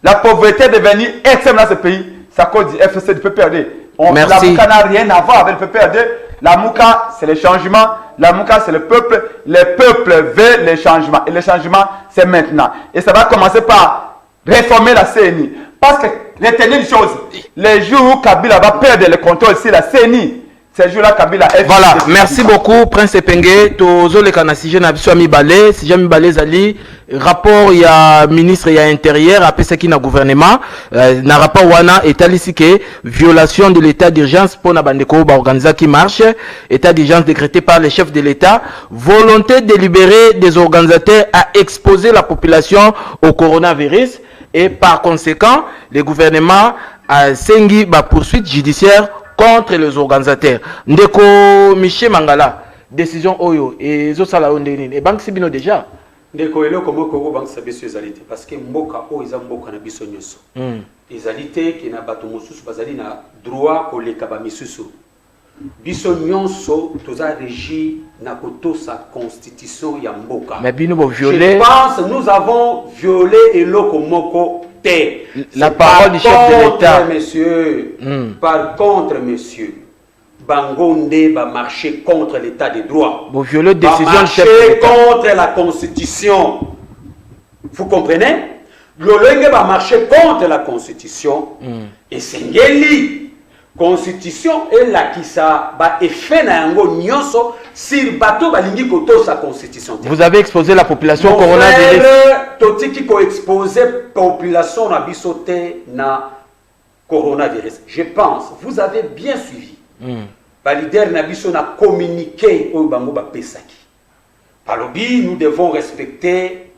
la pauvreté est devenue extrême dans ce pays, c'est à cause du FCC, du PPRD. La MOCA n'a rien à voir avec le PPRD. La MOCA, c'est le changement. La MOCA, c'est le peuple. Le peuple veut les changements. Et le changement, c'est maintenant. Et ça va commencer par réformer la CNI. Parce que, retenez une chose, les jours où Kabila va perdre le contrôle sur la CNI, ces jours-là, Kabila est... Voilà, merci beaucoup, Prince Epenge. Tozo le kanasije na biso Mibale, si jamais Mibale zali rapport il y a ministre il y a intérieur après ce qui na gouvernement na rapport wana etalisi que violation de l'état d'urgence pour na bandeko ba organiser qui marche, état d'urgence décrété par le chef de l'État, volonté délibérée des organisateurs à exposer la population au coronavirus et par conséquent, le gouvernement a sengi ba poursuite judiciaire contre les organisateurs. Ndeko Michel Mangala, décision Oyo et Zosala Ondeni. Et Banque Sibino déjà. Ndeko eloko moko ko banque sabiso ezalité parce que mboka o eza mboka na biso nyoso. Ezalité ki na bato mosusu bazali na droit ko leka ba misusu. Biso nyonso toza régi na kotosa constitution ya mboka. Mais bino bo violer. Je pense nous avons violé eloko moko. La parole du chef de l'État. Monsieur, par contre, monsieur, Bangonde va marcher contre l'état des droits. Vous violez décision va marcher contre la constitution. Vous comprenez? Lolenge va marcher contre la constitution et sengeli constitution et la qui ça ba effet na yango nyonso sur bateau balingi koto sa constitution. Vous avez exposé la population au coronavirus. Totiki ko exposer population na bisote na coronavirus. Je pense vous avez bien suivi. Ba leader na biso na communiqué au bango ba pesaki. Palobi nous devons respecter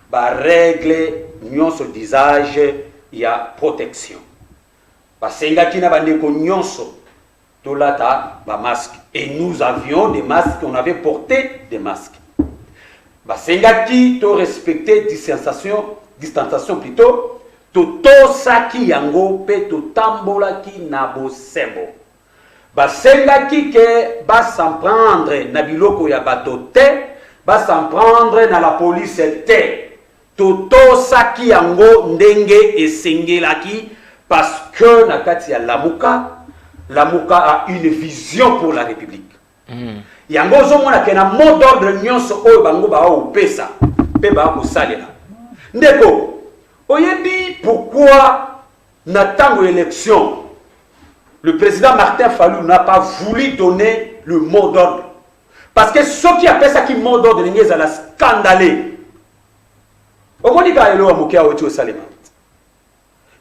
ba règle nyonso d'usage ya protection. Basenga kina bandeko nyonso tolata ba masque et nous avions des masques, on avait porté des masques. Basenga ki to respecter distanciation plutôt to saki yango pe to tambola ki na bosembo. Basenga ki ke ba s'en prendre na biloko ya bato te, ba s'en prendre na la police te. Toto saki yango ndenge esengelaki parce que na kati ya Lamuka a une vision pour la République. Yango zomona ke na mot d'ordre nyonso oyo bango ba o pesa pe ba ko salela. Ndeko oyebi pourquoi na tango élection le président Martin Fayulu n'a pas voulu donner le mot d'ordre parce que ceux qui appellent ça qui mot d'ordre n'engez à la scandalé.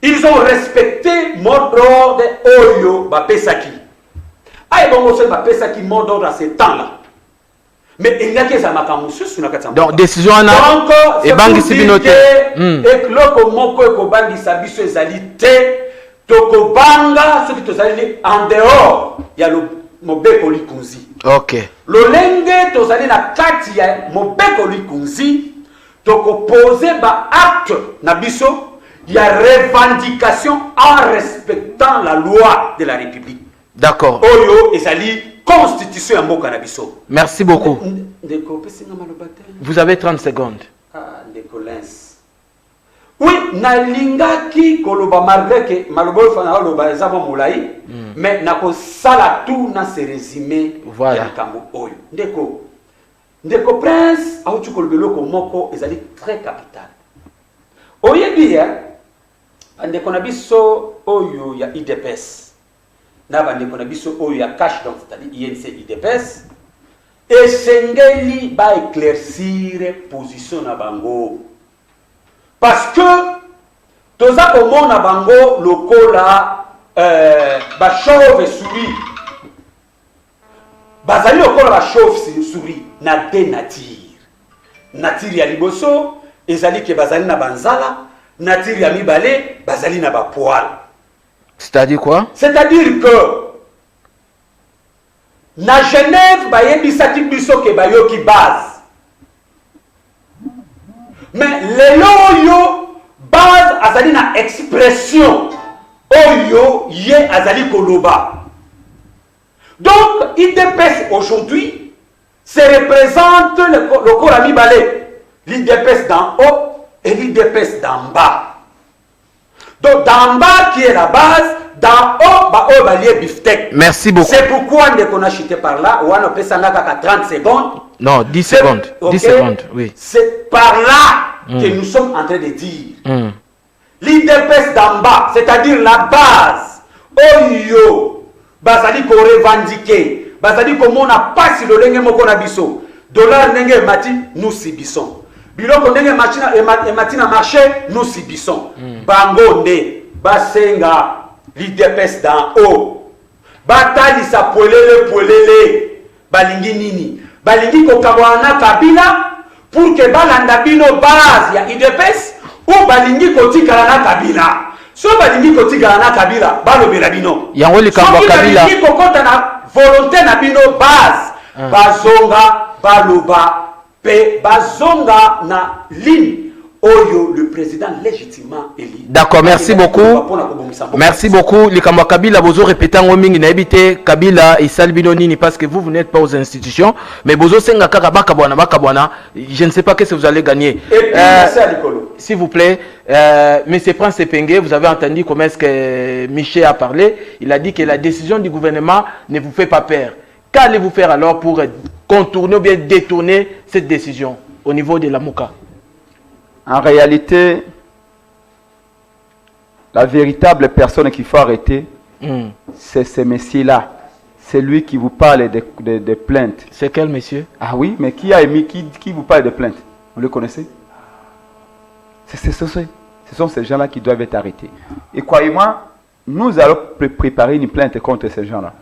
Ils ont respecté mot d'ordre Oyo Bapesaki. Aïe bon c'est Bapesaki mot d'ordre à ce temps-là. Mais il y a que ça m'a donc décision en donc et banque sibinote. Et loko moko ko bangi sabiso ezalité toko banga ce qui te sali en dehors il y a le mobeko likunzi. OK. Lolenge to sali na kati ya mobeko likunzi. Donc, poser ba acte na biso, il y a revendication en respectant la loi de la République. D'accord. Oyo ezali constitution ya mboka na biso. Merci beaucoup. Vous avez 30 secondes. Ah, Nicolas. Oui, nalingaki koloba malgré que malobo fana loba ezaba molai, mais nako sala tout na se résumé voilà. Ya kambo oyo. Ndeko prince auti kolobeloko moko ezali très capital. Oyebi ndeko na biso oyo ya IDPS na bandeko na biso oyo ya cash donc c'est-à-dire INC IDPS esengeli ba éclaircir position na bango parce que toza komona bango lokola ba chauve souris bazali lokola ba chauve souris na de nature ya liboso ezali ke bazali na banzala nature ya mibale bazali na ba poil. C'est-à-dire quoi? C'est-à-dire que na Genève bayebisaki biso ke bayoki base mais lelo oyo base azali na expression oyo ye azali koloba. Donc, IDPS aujourd'hui se représente le corps ami balé, l'IDPS d'en haut et l'IDPS d'en bas. Donc, d'en bas qui est la base, d'en haut, balié biftec. Merci beaucoup. C'est pourquoi on a chuté par là, on a fait ça 30 secondes. Non, 10 secondes. Okay. 10 secondes, oui. C'est par là que nous sommes en train de dire. L'IDPS d'en bas, c'est-à-dire la base, oyo. Bazali ko revendiquer bazali ko mona pasi lo lenge moko na biso dollar ndenge mati nous subissons biloko ndenge machina emati na marché nous subissons bango nde basenga l'IDPS d'en haut batali sa poelele balingi nini balingi ko kabwana Kabila pour que balanda bino base ya IDPS ou balingi ko tikala na Kabila. So balingi kotika na Kabila balobela bino yango likambo Kabila balingi kokota na volonté na bino base bazonga baloba pe bazonga na ligne oyo le président légitimement élu. D'accord, merci beaucoup. Merci beaucoup. Likambo Kabila bozo répéter en mingi na ebité Kabila et Salbino nini parce que vous n'êtes pas aux institutions mais bozo senga kaka bakabwana je ne sais pas qu'est-ce que vous allez gagner. Et puis merci à Nicolo. S'il vous plaît, Monsieur Prince Sepengue, vous avez entendu comment est-ce que Michel a parlé. Il a dit que la décision du gouvernement ne vous fait pas peur. Qu'allez-vous faire alors pour contourner ou bien détourner cette décision au niveau de la Mouka? En réalité, la véritable personne qu'il faut arrêter, c'est ce messieurs-là. C'est lui qui vous parle de plaintes. C'est quel monsieur? Ah oui, mais qui a émis, qui vous parle de plaintes? Vous le connaissez? Ce sont ces gens-là qui doivent être arrêtés. Et croyez-moi, nous allons préparer une plainte contre ces gens-là.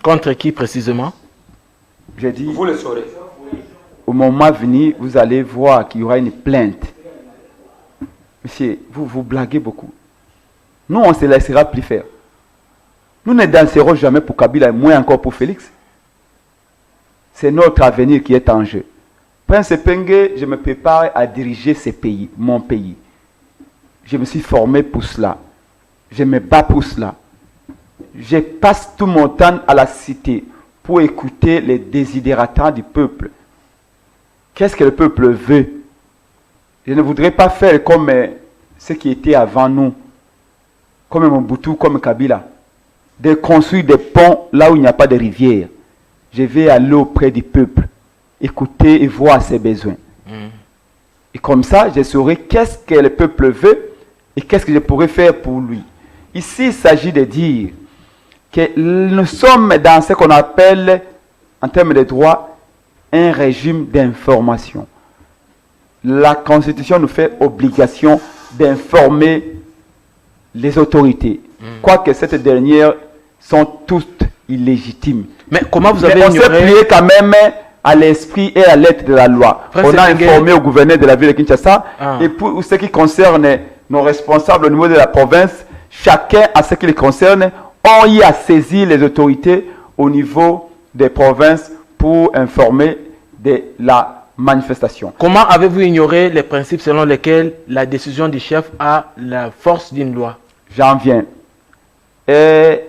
Contre qui précisément? J'ai dit, Vous le saurez. au moment venu, vous allez voir qu'il y aura une plainte. Monsieur, vous blaguez beaucoup. Nous, on ne se laissera plus faire. Nous ne danserons jamais pour Kabila, moins encore pour Félix. C'est notre avenir qui est en jeu. Prince Pengue, je me prépare à diriger ce pays, mon pays. Je me suis formé pour cela. Je me bats pour cela. Je passe tout mon temps à la cité pour écouter les désidérateurs du peuple. Qu'est-ce que le peuple veut? Je ne voudrais pas faire comme ceux qui étaient avant nous, comme Mobutu, comme Kabila, de construire des ponts là où il n'y a pas de rivière. Je vais aller auprès du peuple, écouter et voir ses besoins. Et comme ça, je saurai qu'est-ce que le peuple veut et qu'est-ce que je pourrais faire pour lui. Ici, il s'agit de dire que nous sommes dans ce qu'on appelle, en termes de droit, un régime d'information. La Constitution nous fait obligation d'informer les autorités, quoique ces dernières sont toutes illégitimes. Mais comment vous avez on ignoré... s'est plié quand même à l'esprit et à lettre de la loi. On a informé au gouverneur de la ville de Kinshasa et pour ce qui concerne nos responsables au niveau de la province, chacun à ce qui les concerne, ont eu à saisir les autorités au niveau des provinces pour informer de la manifestation. Comment avez-vous ignoré les principes selon lesquels la décision du chef a la force d'une loi? J'en viens. Et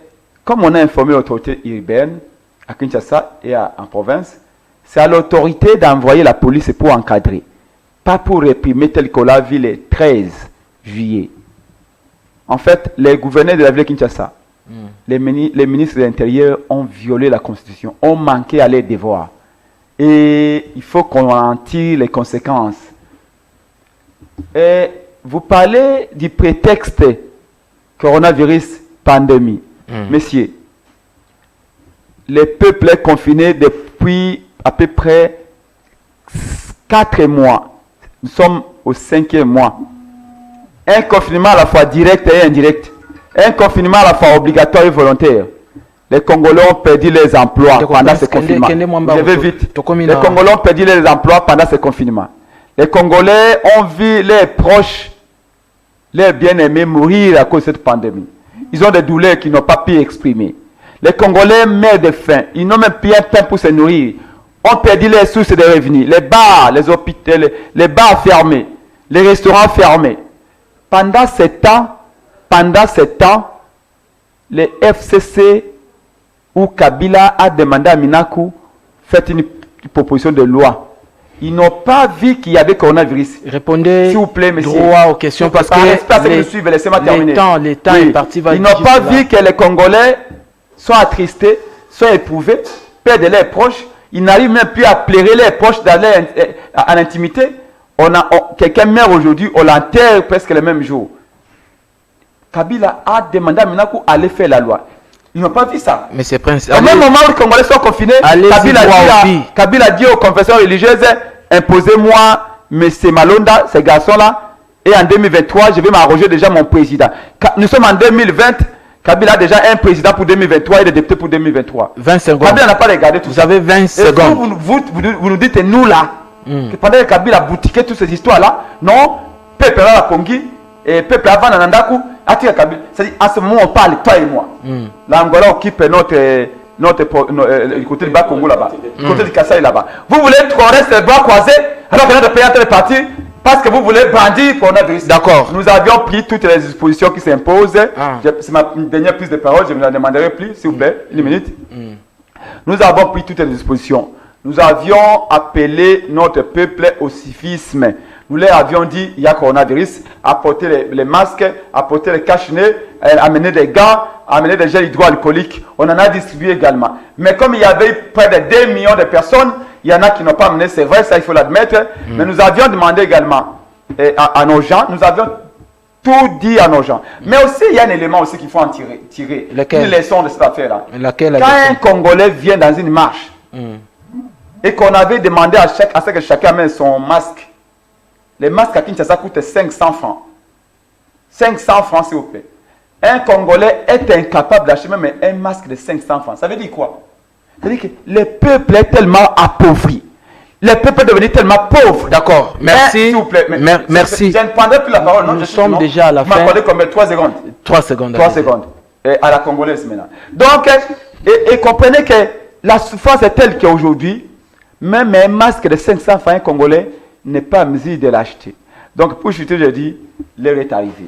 comme on a informé l'autorité urbaine à Kinshasa et en province, c'est à l'autorité d'envoyer la police pour encadrer, pas pour réprimer tel qu'on l'a vu le 13 juillet. En fait, les gouverneurs de la ville de Kinshasa, les ministres de l'Intérieur ont violé la Constitution, ont manqué à leurs devoirs. Et il faut qu'on en tire les conséquences. Et vous parlez du prétexte coronavirus pandémie. Messieurs, le peuple est confiné depuis à peu près 4 mois. Nous sommes au 5e mois. Un confinement à la fois direct et indirect. Un confinement à la fois obligatoire et volontaire. Les Congolais ont perdu leurs emplois pendant ce confinement. Je vais vite. Les Congolais ont perdu leurs emplois pendant ce confinement. Les Congolais ont vu leurs proches, leurs bien-aimés mourir à cause de cette pandémie. Ils ont des douleurs qu'ils n'ont pas pu exprimer. Les Congolais meurent de faim. Ils n'ont même plus un pain pour se nourrir. Ont perdu les sources de revenus. Les bars, les hôpitaux, les bars fermés. Les restaurants fermés. Pendant ce temps, les FCC où Kabila a demandé à Minakou faites une proposition de loi. Ils n'ont pas vu qu'il y avait coronavirus. Répondez s'il vous plaît, monsieur. Droit aux questions parce que les temps est parti. Ils n'ont pas vu que les Congolais sont attristés, sont éprouvés, perdent leurs proches. Ils n'arrivent même plus à pleurer leurs proches en intimité. Quelqu'un meurt aujourd'hui, on l'enterre presque le même jour. Kabila a demandé à Minakou d'aller faire la loi. Ils n'ont pas vu ça. Mais c'est Prince. Au même moment où les Congolais sont confinés, Kabila dit aux confessions religieuses, imposez-moi M. Malonda, ces garçons-là, et en 2023, je vais m'arroger déjà mon président. Nous sommes en 2020, Kabila a déjà un président pour 2023 et des députés pour 2023. 20 secondes. Kabila n'a pas regardé tout ça. Vous avez 20 secondes. Vous nous dites, nous là, que pendant que Kabila a boutiqué toutes ces histoires-là, non, peuple à la Congi, et peuple avant Nandaku, c'est-à-dire, en ce moment, on parle, toi et moi. L'Angola occupe notre côté du Bas-Congo là-bas, côté du Kassai là-bas. Vous voulez rester les bras croisés, alors que notre pays est parti, parce que vous voulez brandir coronavirus. D'accord. Nous avions pris toutes les dispositions qui s'imposent. C'est ma dernière prise de parole, je ne la demanderai plus, s'il vous plaît, une minute. Nous avons pris toutes les dispositions. Nous avions appelé notre peuple au civisme. Nous leur avions dit, il y a coronavirus, apporter les masques, apporter les cache-nez, amener des gants, amener des gels hydroalcooliques. On en a distribué également. Mais comme il y avait près de 2 millions de personnes, il y en a qui n'ont pas amené, c'est vrai, ça il faut l'admettre. Mais nous avions demandé également à nos gens, nous avions tout dit à nos gens. Mais aussi, il y a un élément aussi qu'il faut en tirer Lequel? une leçon de cette affaire-là. Laquelle? Quand un Congolais vient dans une marche et qu'on avait demandé à ce que chacun mette son masque, les masques à Kinshasa coûtent 500 francs. 500 francs, s'il vous plaît. Un Congolais est incapable d'acheter même un masque de 500 francs. Ça veut dire quoi? Ça veut dire que le peuple est tellement appauvri. Le peuple est devenu tellement pauvre. D'accord, merci. S'il vous plaît. Merci. Je ne prendrai plus la parole. Non, nous sommes déjà à la fin. Vous m'accordez combien? 3 secondes. 3 secondes. 3 secondes. Et à la congolaise maintenant. Donc, et comprenez que la souffrance est telle qu'aujourd'hui, même un masque de 500 francs, un Congolais n'est pas à mesure de l'acheter. Donc, pour chuter, je dis, l'heure est arrivée.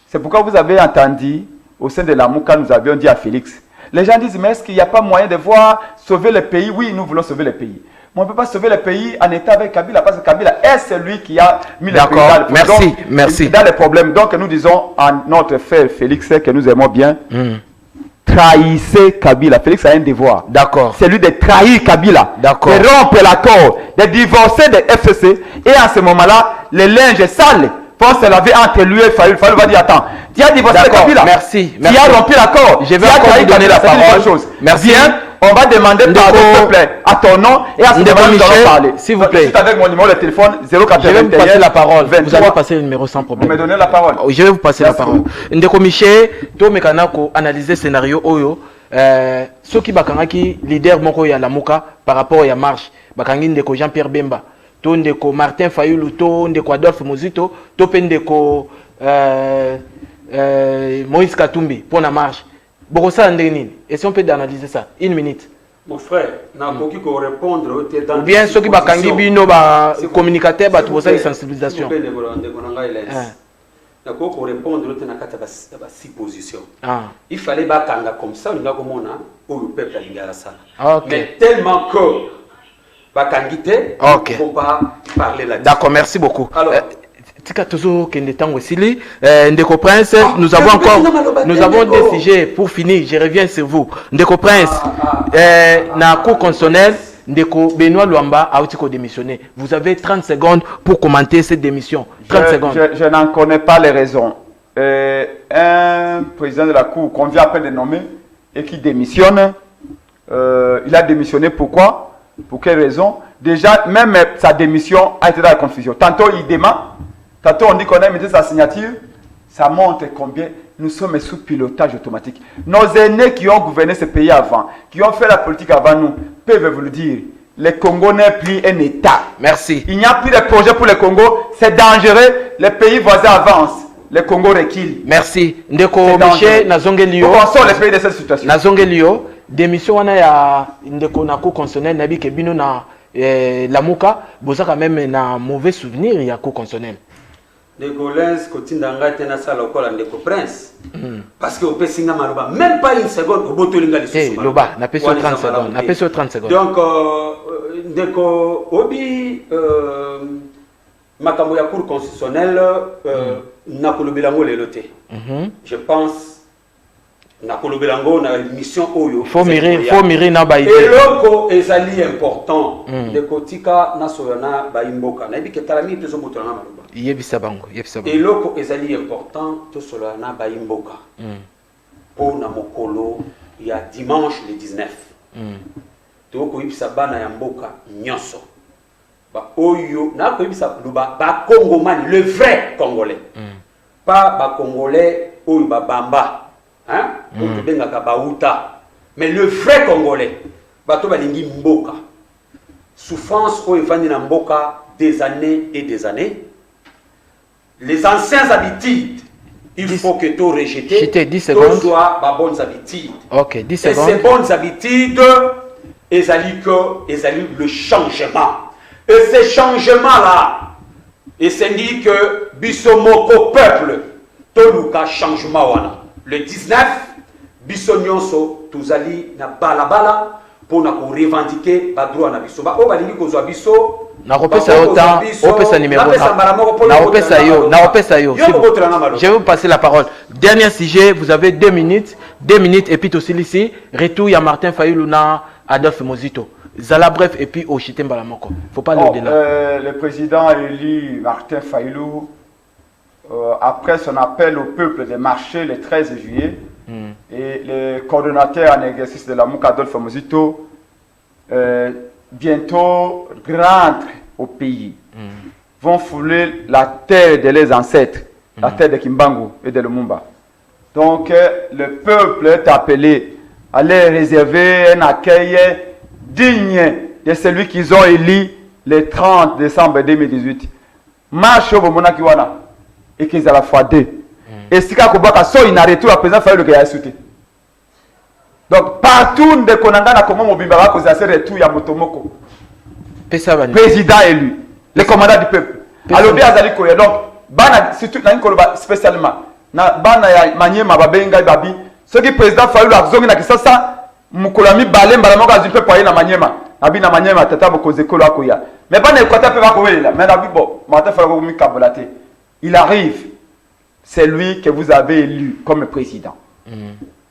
C'est pourquoi vous avez entendu, au sein de la Mouka, nous avions dit à Félix, les gens disent, mais est-ce qu'il n'y a pas moyen de voir sauver le pays? Oui, nous voulons sauver le pays. Mais on ne peut pas sauver le pays en état avec Kabila, parce que Kabila est celui qui a mis le pays dans le problème. Merci. Dans les problèmes. Donc, nous disons à notre frère Félix, que nous aimons bien, trahissez Kabila. Félix a un devoir. D'accord. C'est lui de trahir Kabila. D'accord. De rompre l'accord, de divorcer de FCC. Et à ce moment-là, les linges sales vont se laver entre lui et Fayulu. Fayulu va dire, attends, tu as divorcé de Kabila. Merci. Tu as rompu l'accord. Je vais encore vous donner la parole. Merci. Bien, on va demander pardon, s'il te plaît, à ton nom et à ce moment-là, nous allons parler. S'il vous plaît. Juste avec mon numéro de téléphone 081. Je vais vous passer la parole. 23. Vous allez passer le numéro sans problème. Vous me donnez la parole. Je vais vous passer la parole. Ndeko Miché, to mekanako analyser scénario oyo. Ceux qui bakangaki leader moko ya Lamuka par rapport à marche, bakangi ndeko Jean-Pierre Bemba, to ndeko Martin Fayulu, to ndeko Adolphe Muzito, to pe ndeko Moïse Katumbi pour la marche. Beaucoup ça ndeni. Et si on peut analyser ça, 1 minute. Mon frère, n'a pas pu répondre ou bien ceux qui bakangi bino ba communicateur ba tout ça une sensibilisation. N'a pas pu répondre au tenakata ba 6 positions. Il fallait bakanga comme ça, on a comme on a au peuple lingala ça. Mais tellement que bakangité, on ne peut pas parler là-dessus. D'accord, merci beaucoup. Alors, Tika toujours kende tango sili Ndeko Prince, nous avons des sujets pour finir, je reviens sur vous. Ndeko Prince, na cour constitutionnelle, Ndeko Benoît Luamba a aussi démissionné. Vous avez 30 secondes pour commenter cette démission. 30 secondes. Je n'en connais pas les raisons. Un président de la cour qu'on vient à peine de nommer et qui démissionne, il a démissionné pourquoi? Pour quelle raison? Déjà, même sa démission a été dans la confusion. Tantôt il dément. Tantôt on dit qu'on a mis sa signature, ça montre combien nous sommes sous pilotage automatique. Nos aînés qui ont gouverné ce pays avant, qui ont fait la politique avant nous, peuvent vous le dire. Le Congo n'est plus un État. Merci. Il n'y a plus de projet pour le Congo. C'est dangereux. Les pays voisins avancent. Le Congo recule. Merci. Ndeko Miché Nazongelio. Pour qu'on sorte les pays de cette situation. Nazongelio. Démission wana ya Ndeko na cour constitutionnelle nabi ke bino na Lamuka, boza quand même na mauvais souvenir ya cour constitutionnelle. De Golens Kotindanga tena sala okola Ndeko Prince. Parce que au Pessinga Maluba, même pas une seconde au Botolinga les sous. Loba, n'a pas 30 secondes, n'a pas 30 secondes. Donc Ndeko Obi makambo ya cour constitutionnelle na kolobelango leloté. Je pense na kolobelango na mission oyo. Faut mirer na ba idée. Et loko ezali important. Ndeko tika na soyana ba imboka. Na bike talami te so botolanga Maluba. Yebisa bango. Et loko ezali important to solana ba imboka. Pour na mokolo ya dimanche le 19. To ko yebisa bana ya mboka nyonso. Ba oyo na ko yebisa luba ba Congomani, le vrai Congolais. Pas ba Congolais oyo ba bamba. Hein? Mais le vrai Congolais, bato balingi mboka. Souffrance oyo evandi na mboka des années et des années. Les anciennes habitudes, il faut que tu rejetes. 10 secondes. Soit ba bonnes habitudes. Ok, 10 et secondes. ces bonnes habitudes, ezali le changement. Et ces changements-là, et c'est dit que bisomoko peuple, toluka changement wana. Le 19, biso nyonso tuzali na balabala pour na revendiquer ba droit na biso. Ba o balingi kozwa biso na repesa autant, opesa numéro na opesa yo. Je vais vous passer la parole. Dernier sujet, vous avez 2 minutes et puis aussi ici retour ya Martin Fayulu na Adolphe Muzito. Zala bref et puis au Chitemba la moko. Faut pas le delà. Le président élu Martin Fayulu après son appel au peuple de marcher le 13 juillet, et le coordonnateur en exercice de la MOUC, Adolphe Mozito, bientôt rentre au pays, vont fouler la terre de leurs ancêtres, la terre de Kimbangu et de Lumumba. Donc le peuple est appelé à leur réserver un accueil digne de celui qu'ils ont élu le 30 décembre 2018. Marche au Monakiwana et qu'ils ont la foi d'eux. Et si Kakobaka so il n'a retour à présent faire le gars sauté. Donc partout de Konanga comment Mobimba cause ce retour ya Motomoko. Président élu, le commandant du peuple. Alors bien Azali Koya donc bana surtout na Nkoloba spécialement na bana ya Manyema babenga babi ce qui président Fayulu azongi na kisasa mukolami balemba la moko azimpe pour na Manyema. Abi na Manyema tata bokoze kolo akoya. Mais bana ekota pe ba kowelela mais na bibo mata fala ko mi kabolate. Il arrive. C'est lui que vous avez élu comme président.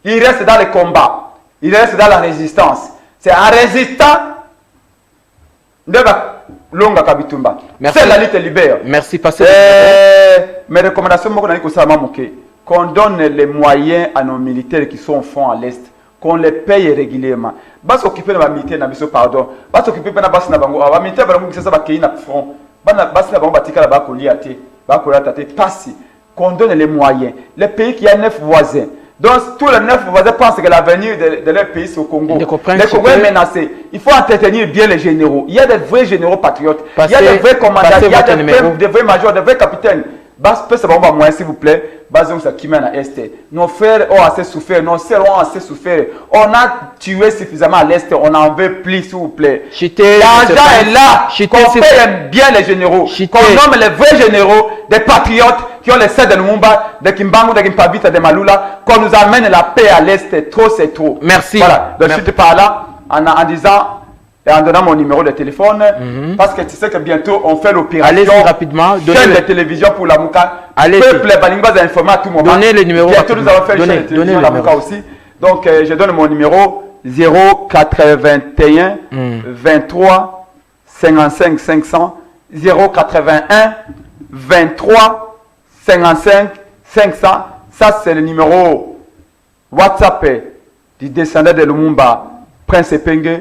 Il reste dans le combat. Il reste dans la résistance. C'est un résistant de Longa Kabitumba. C'est la lutte libère. Merci, passez. Mes recommandations, qu'on donne les moyens à nos militaires qui sont au fond à l'Est, qu'on les paye régulièrement. Bas s'occuper de la militaire, pardon. Bas s'occuper de la base na bango. La militaire, qui s'est bakki na front. Bas na bango batika la bakoliate. Bakoliate passi. Qu'on donne les moyens. Les pays qui ont 9 voisins. Donc, tous les 9 voisins pensent que l'avenir de leur pays, c'est au Congo. Les Congolais sont menacés. Il faut entretenir bien les généraux. Il y a des vrais généraux patriotes. Il y a des vrais commandants. Il y a des vrais majors, des vrais capitaines. S'il vous plaît. Nos frères ont assez souffert. Nos sœurs ont assez souffert. On a tué suffisamment à l'Est. On en veut plus, s'il vous plaît. L'argent est là. Qu'on paye bien les généraux. Qu'on nomme les vrais généraux, des patriotes qui ont les sœurs de Lumumba, de Kimbangu, de Kimpavita, de Malula. Qu'on nous amène la paix à l'Est. Trop, c'est trop. Merci. Voilà. Donc, je te parle là en disant et en donnant mon numéro de téléphone, parce que tu sais que bientôt on fait l'opération. Allez-y rapidement. Chaîne de télévision pour la Mouka. Allez-y. Peuple Balingba a informé à tout moment. Donnez le numéro. Bientôt nous allons faire chaîne de télévision la Mouka aussi. Donc je donne mon numéro 081 23 55 500 081 23 55 500. Ça c'est le numéro WhatsApp du descendant de Lumumba, Prince Epenge.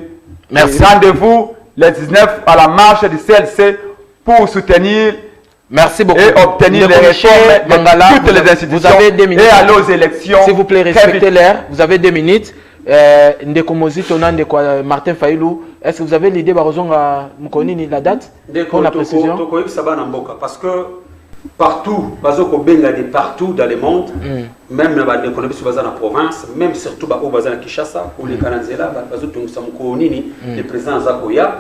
Rendez-vous le 19 à la marche du CLC pour soutenir merci beaucoup. Et obtenir les réformes de toutes les institutions. Vous avez 2 minutes. Et aller aux élections. S'il vous plaît, respectez l'heure. Vous avez 2 minutes. Ndeko Mozito, Martin Fayulu, est-ce que vous avez l'idée de Mkonini la date pour la précision? Parce que partout, partout dans le monde, même dans la province, même surtout dans Kinshasa, pour les Kananzela, le président Zakoya,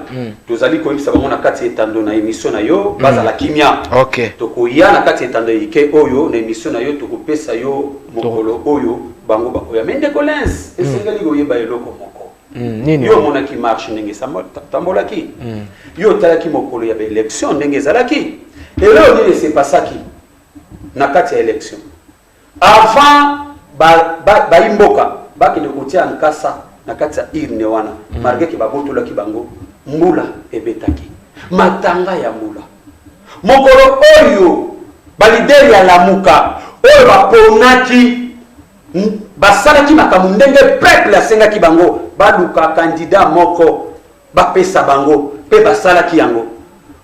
nous allons dire que nous avons une émission dans la Kimia. Ok. Tokoya na kati etando yike oyo na émission na yo tokopesa yo mokolo oyo bango bakoya mais ndeko lens esengali koyeba eloko moko nini yo mona ki marche ndenge tambolaki yo talaki mokolo ya élection ndenge ezalaki et là on ne sait pas ça qui na kati ya élection avant ba imboka ba ki kotia nkasa na kati ya irne wana marge ki babotolaki bango mbula ebetaki matanga ya mbula mokolo oyo balideri ya lamuka oyo baponaki basalaki makambo ndenge peuple asengaki bango baluka candidat moko bapesa bango pe basalaki yango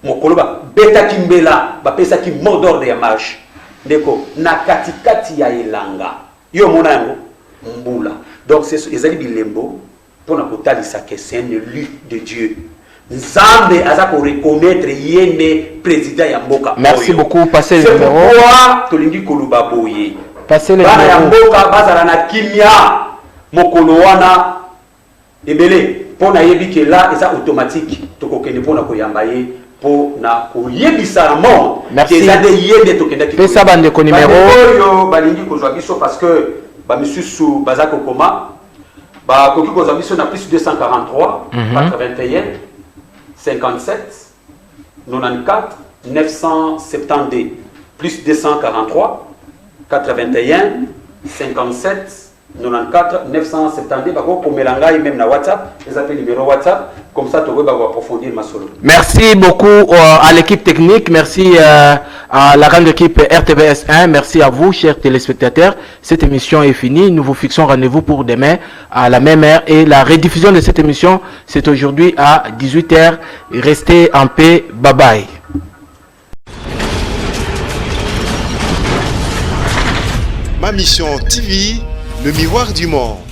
mokolo babetaki mbela bapesaki mot d'ordre ya marche ndeko na katikati ya elanga yo mona yango mbula donc ezali bilembo mpona kotalisa que c'est une lutte de Dieu. Nzambe aza ko reconnaître yene président ya mboka. Merci beaucoup, passez le numéro. C'est pourquoi tolingi koluba boye. Passez le numéro. Bana ya mboka bazala na kimia mokolo wana ebele pona yebi ke là eza automatique tokokende pona koyamba ye pona koyebisa monde. Merci. Ezade yende tokenda ki. Pesa bande ko numéro. Yo balingi kozwa biso parce que ba misusu bazako koma ba koki kozwa biso na plus 243 81 57 94 970 plus 243 81 57 94 970 bako melanga même na WhatsApp, ils appellent numéro WhatsApp comme ça tu vas approfondir ma solo. Merci beaucoup à l'équipe technique, merci à la grande équipe RTVS 1, merci à vous chers téléspectateurs. Cette émission est finie, nous vous fixons rendez-vous pour demain à la même heure et la rediffusion de cette émission c'est aujourd'hui à 18h. Restez en paix, bye bye. Ma mission TV, le miroir du monde.